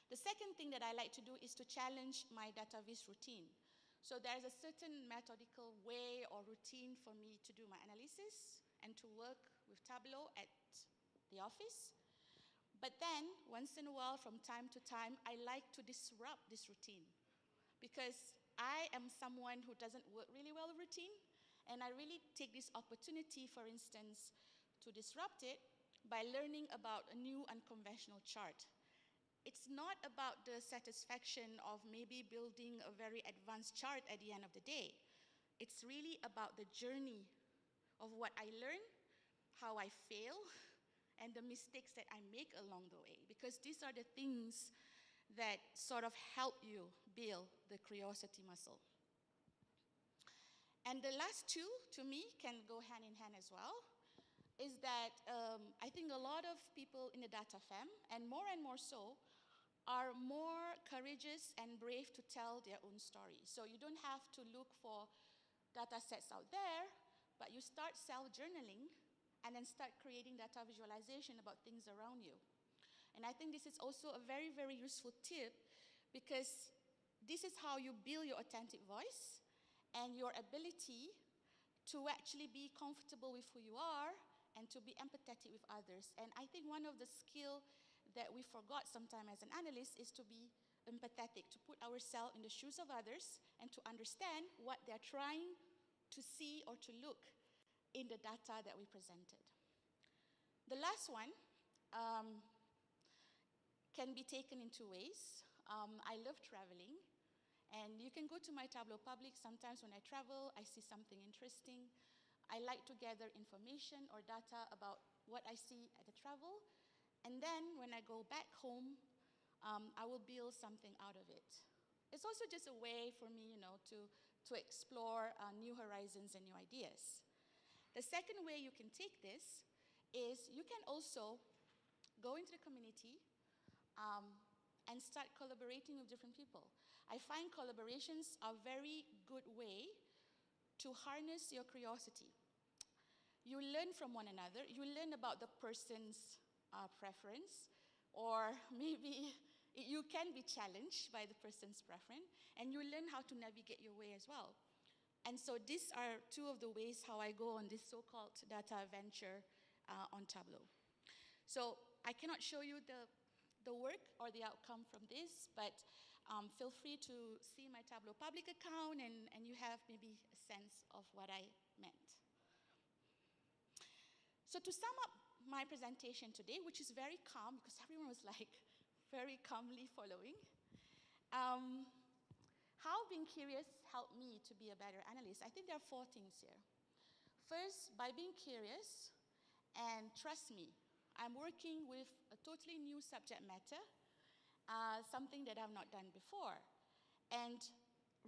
[SPEAKER 11] The second thing that I like to do is to challenge my data viz routine. So there's a certain methodical way or routine for me to do my analysis and to work with Tableau at the office. But then, once in a while, from time to time, I like to disrupt this routine because I am someone who doesn't work really well with routine, and I really take this opportunity, for instance, to disrupt it by learning about a new unconventional chart. It's not about the satisfaction of maybe building a very advanced chart at the end of the day. It's really about the journey of what I learn, how I fail, and the mistakes that I make along the way, because these are the things that sort of help you build the curiosity muscle. And the last two, to me, can go hand in hand as well, is that I think a lot of people in the data fam, and more so, are more courageous and brave to tell their own story. So you don't have to look for data sets out there, but you start self-journaling and then start creating data visualization about things around you. And I think this is also a very, very useful tip because this is how you build your authentic voice and your ability to actually be comfortable with who you are and to be empathetic with others. And I think one of the skills that we forgot sometimes as an analyst is to be empathetic, to put ourselves in the shoes of others and to understand what they're trying to see or to look in the data that we presented. The last one can be taken in two ways. I love traveling, and you can go to my Tableau public. Sometimes when I travel, I see something interesting. I like to gather information or data about what I see at the travel, and then when I go back home, I will build something out of it. It's also just a way for me, to explore new horizons and new ideas. The second way you can take this is you can also go into the community and start collaborating with different people. I find collaborations are a very good way to harness your curiosity. You learn from one another. You learn about the person's preference, or maybe you can be challenged by the person's preference, and you learn how to navigate your way as well. And so these are two of the ways how I go on this so-called data adventure on Tableau. So I cannot show you the work or the outcome from this, but feel free to see my Tableau public account and you have maybe a sense of what I meant. So to sum up my presentation today, which is very calm because everyone was like very calmly following, how being curious helped me to be a better analyst? I think there are 4 things here. First, by being curious, and trust me, I'm working with a totally new subject matter, something that I've not done before. And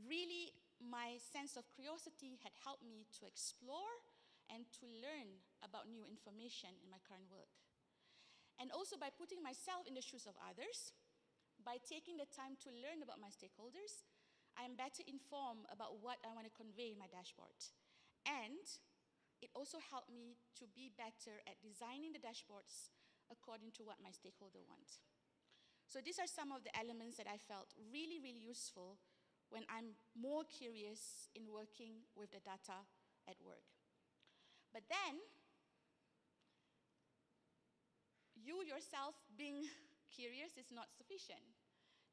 [SPEAKER 11] really, my sense of curiosity had helped me to explore and to learn about new information in my current work. And also by putting myself in the shoes of others, by taking the time to learn about my stakeholders, I am better informed about what I want to convey in my dashboard. And it also helped me to be better at designing the dashboards according to what my stakeholder want. So these are some of the elements that I felt really, really useful when I'm more curious in working with the data at work. But then, you yourself being curious is not sufficient.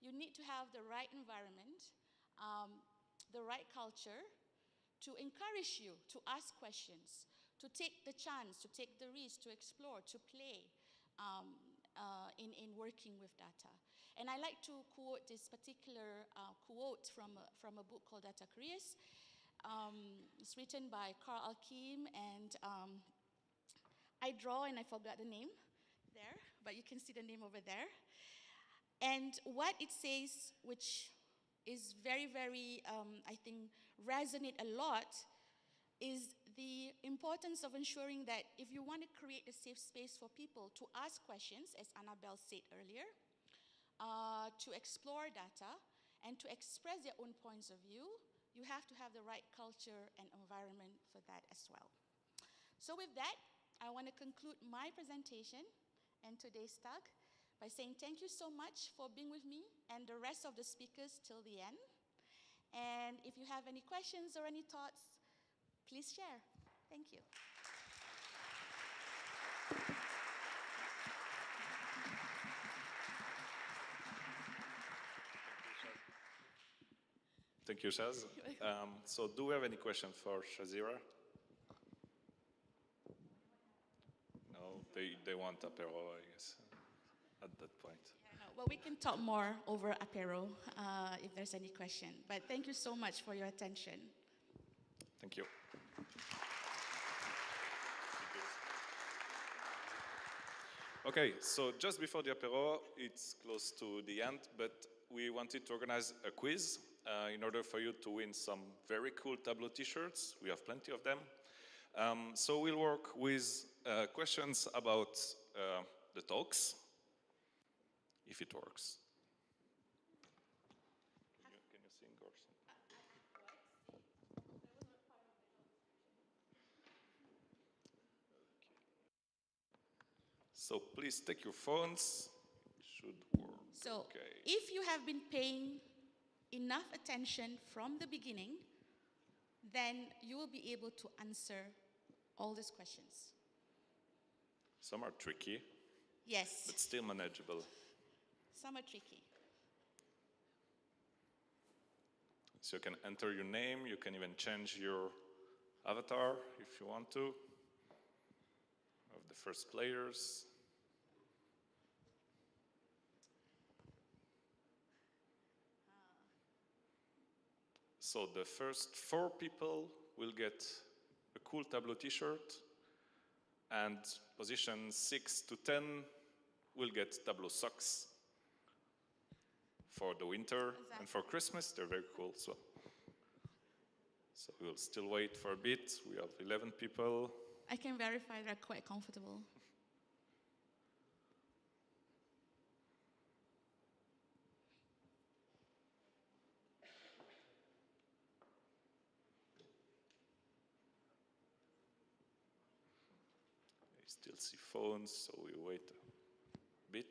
[SPEAKER 11] You need to have the right environment, the right culture to encourage you to ask questions, to take the chance, to take the risk, to explore, to play in working with data. And I like to quote this particular quote from a book called Data Careers. It's written by Carl Alkim, and I draw and I forgot the name there, but you can see the name over there. And what it says, which is very, very, I think, resonate a lot is the importance of ensuring that if you want to create a safe space for people to ask questions, as Annabelle said earlier, to explore data, and to express their own points of view, you have to have the right culture and environment for that as well. So with that, I want to conclude my presentation and today's talk by saying thank you so much for being with me and the rest of the speakers till the end. And if you have any questions or any thoughts, please share. Thank you.
[SPEAKER 1] Thank you, Shaz. So do we have any questions for Shazira? No, they want apéro, I guess, at that point.
[SPEAKER 11] Yeah, no, well, we can talk more over apéro if there's any question. But thank you so much for your attention.
[SPEAKER 1] Thank you. Okay, so just before the apéro, it's close to the end, but we wanted to organize a quiz in order for you to win some very cool Tableau t-shirts. We have plenty of them. So we'll work with questions about the talks, if it works. Can you sing or something? So please take your phones. It should work.
[SPEAKER 11] So
[SPEAKER 1] okay.
[SPEAKER 11] If you have been paying enough attention from the beginning, then you will be able to answer all these questions.
[SPEAKER 1] Some are tricky.
[SPEAKER 11] Yes.
[SPEAKER 1] But still manageable.
[SPEAKER 11] Some are tricky.
[SPEAKER 1] So you can enter your name, you can even change your avatar if you want to, of the first players. So the first 4 people will get a cool Tableau t-shirt, and position 6 to 10 will get Tableau socks for the winter. Exactly. And for Christmas, they're very cool as well. So we'll still wait for a bit. We have 11 people.
[SPEAKER 11] I can verify they're quite comfortable.
[SPEAKER 1] Still see phones, so we wait a bit.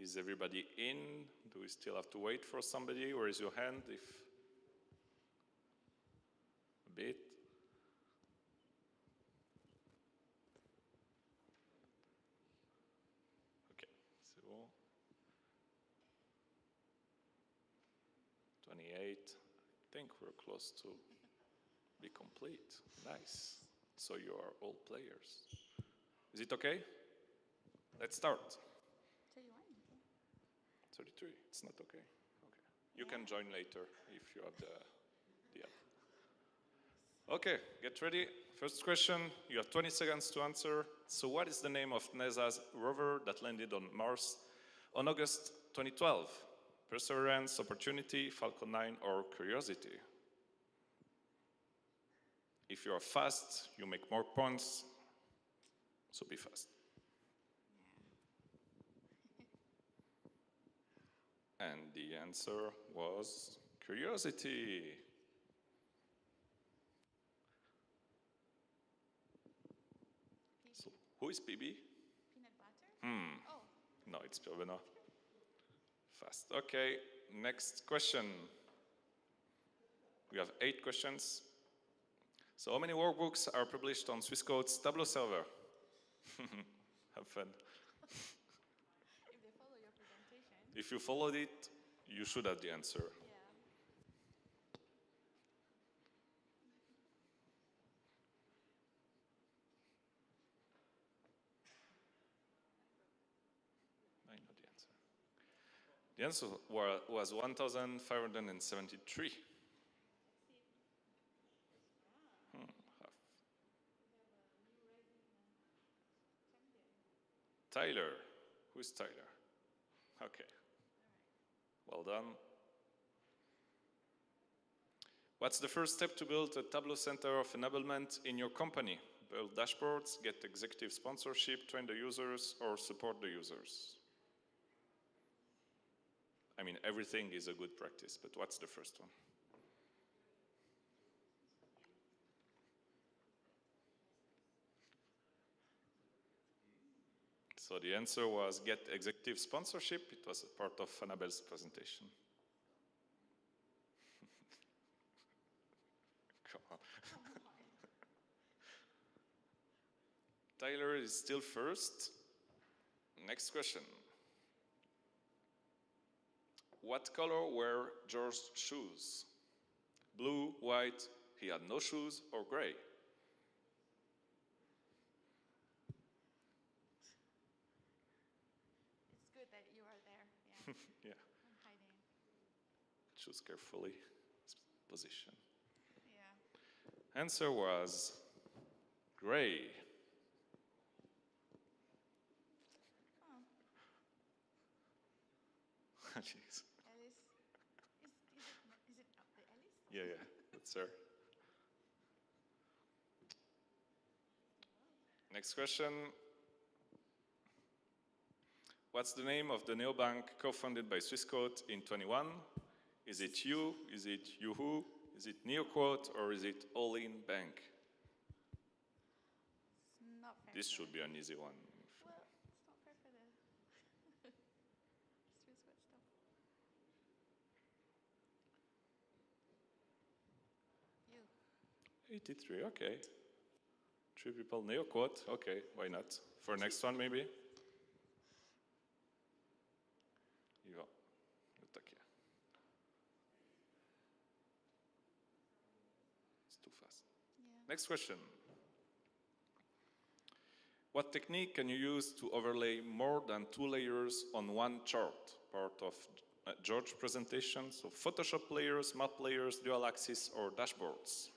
[SPEAKER 1] Is everybody in? Do we still have to wait for somebody? Or is your hand if a bit? Okay, so 28. I think we're close to be complete. Nice. So you are all players. Is it okay? Let's start. 33, it's not okay. Okay. You can join later if you have the app. Okay, get ready. First question, you have 20 seconds to answer. So what is the name of NASA's rover that landed on Mars on August 2012? Perseverance, Opportunity, Falcon 9, or Curiosity? If you are fast, you make more points, so be fast. And the answer was Curiosity. So, who is PB?
[SPEAKER 11] Peanut butter? Oh.
[SPEAKER 1] No, it's Pierre Benoit. Fast. Okay, next question. We have 8 questions. So how many workbooks are published on Swissquote's Tableau server? Have fun. If you followed it, you should have the answer.
[SPEAKER 11] Yeah.
[SPEAKER 1] I know the answer. The answer was 1,573. Tyler. Who's Tyler? Okay. Well done. What's the first step to build a Tableau Center of Enablement in your company? Build dashboards, get executive sponsorship, train the users, or support the users? I mean, everything is a good practice, but what's the first one? So the answer was get executive sponsorship. It was a part of Annabelle's presentation. Come on. Tyler is still first. Next question. What color were George's shoes? Blue, white, he had no shoes, or gray?
[SPEAKER 11] It's good that you are there. Yeah.
[SPEAKER 1] Yeah.
[SPEAKER 11] I'm hiding.
[SPEAKER 1] Choose carefully position.
[SPEAKER 11] Yeah.
[SPEAKER 1] Answer was gray.
[SPEAKER 11] Oh.
[SPEAKER 1] Jeez.
[SPEAKER 11] Alice. Is it the Alice?
[SPEAKER 1] Yeah, that's her. Next question. What's the name of the neobank co-founded by Swissquote in 21? Is it you? Is it Yoohoo? Is it NeoQuote? Or is it All-In Bank?
[SPEAKER 11] It's not fair.
[SPEAKER 1] This should be an easy one.
[SPEAKER 11] Well, it's not fair for the Swiss word stuff. You.
[SPEAKER 1] 83, okay. 3 people, NeoQuote, okay, why not? For next one, maybe? Ivo, takie. It's too fast.
[SPEAKER 11] Yeah.
[SPEAKER 1] Next question. What technique can you use to overlay more than 2 layers on one chart? Part of George's presentation, so Photoshop layers, map layers, dual axis, or dashboards?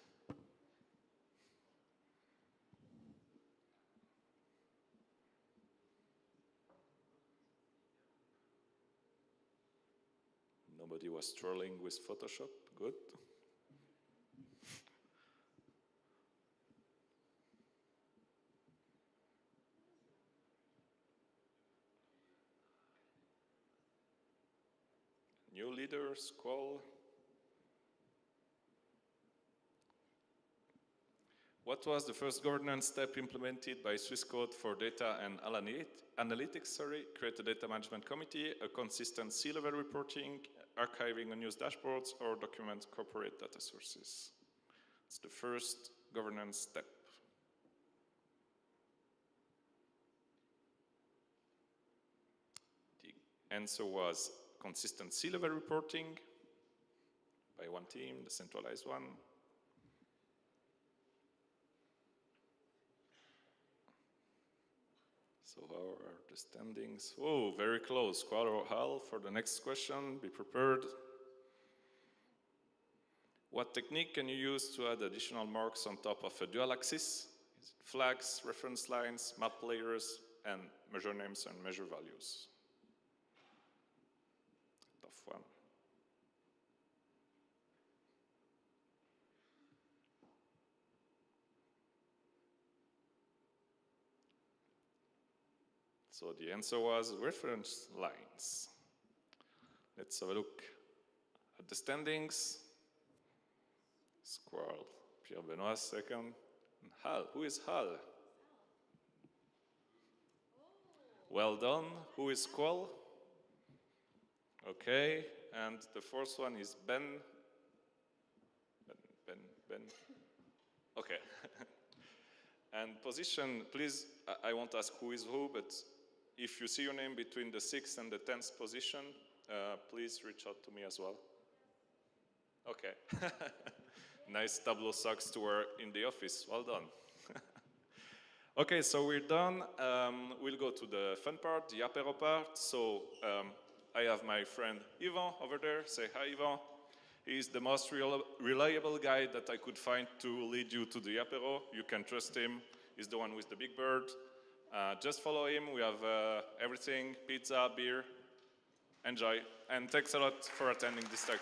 [SPEAKER 1] Nobody was trolling with Photoshop, good. New leader, Squall. What was the first governance step implemented by Swissquote for data and analytics? Create a data management committee, a consistent C-level reporting, archiving unused dashboards, or document corporate data sources. It's the first governance step. The answer was consistent C-level reporting by one team, the centralized one. So how are the standings? Oh, very close. Quadro Hal for the next question. Be prepared. What technique can you use to add additional marks on top of a dual axis? Is it flags, reference lines, map layers, and measure names and measure values? Tough one. So the answer was reference lines. Let's have a look at the standings. Squirrel, Pierre Benoit second. And Hal, who is Hal? Well done. Who is Squall? Okay, and the fourth one is Ben. Ben. Okay. And position, please, I won't ask who is who, but if you see your name between the 6th and the 10th position, please reach out to me as well. Okay. Nice Tableau socks to wear in the office. Well done. Okay, so we're done. We'll go to the fun part, the apéro part. So I have my friend Yvan over there. Say hi, Yvan. He's the most reliable guy that I could find to lead you to the apéro. You can trust him. He's the one with the big bird. Just follow him. We have everything, pizza, beer. Enjoy. And thanks a lot for attending this talk.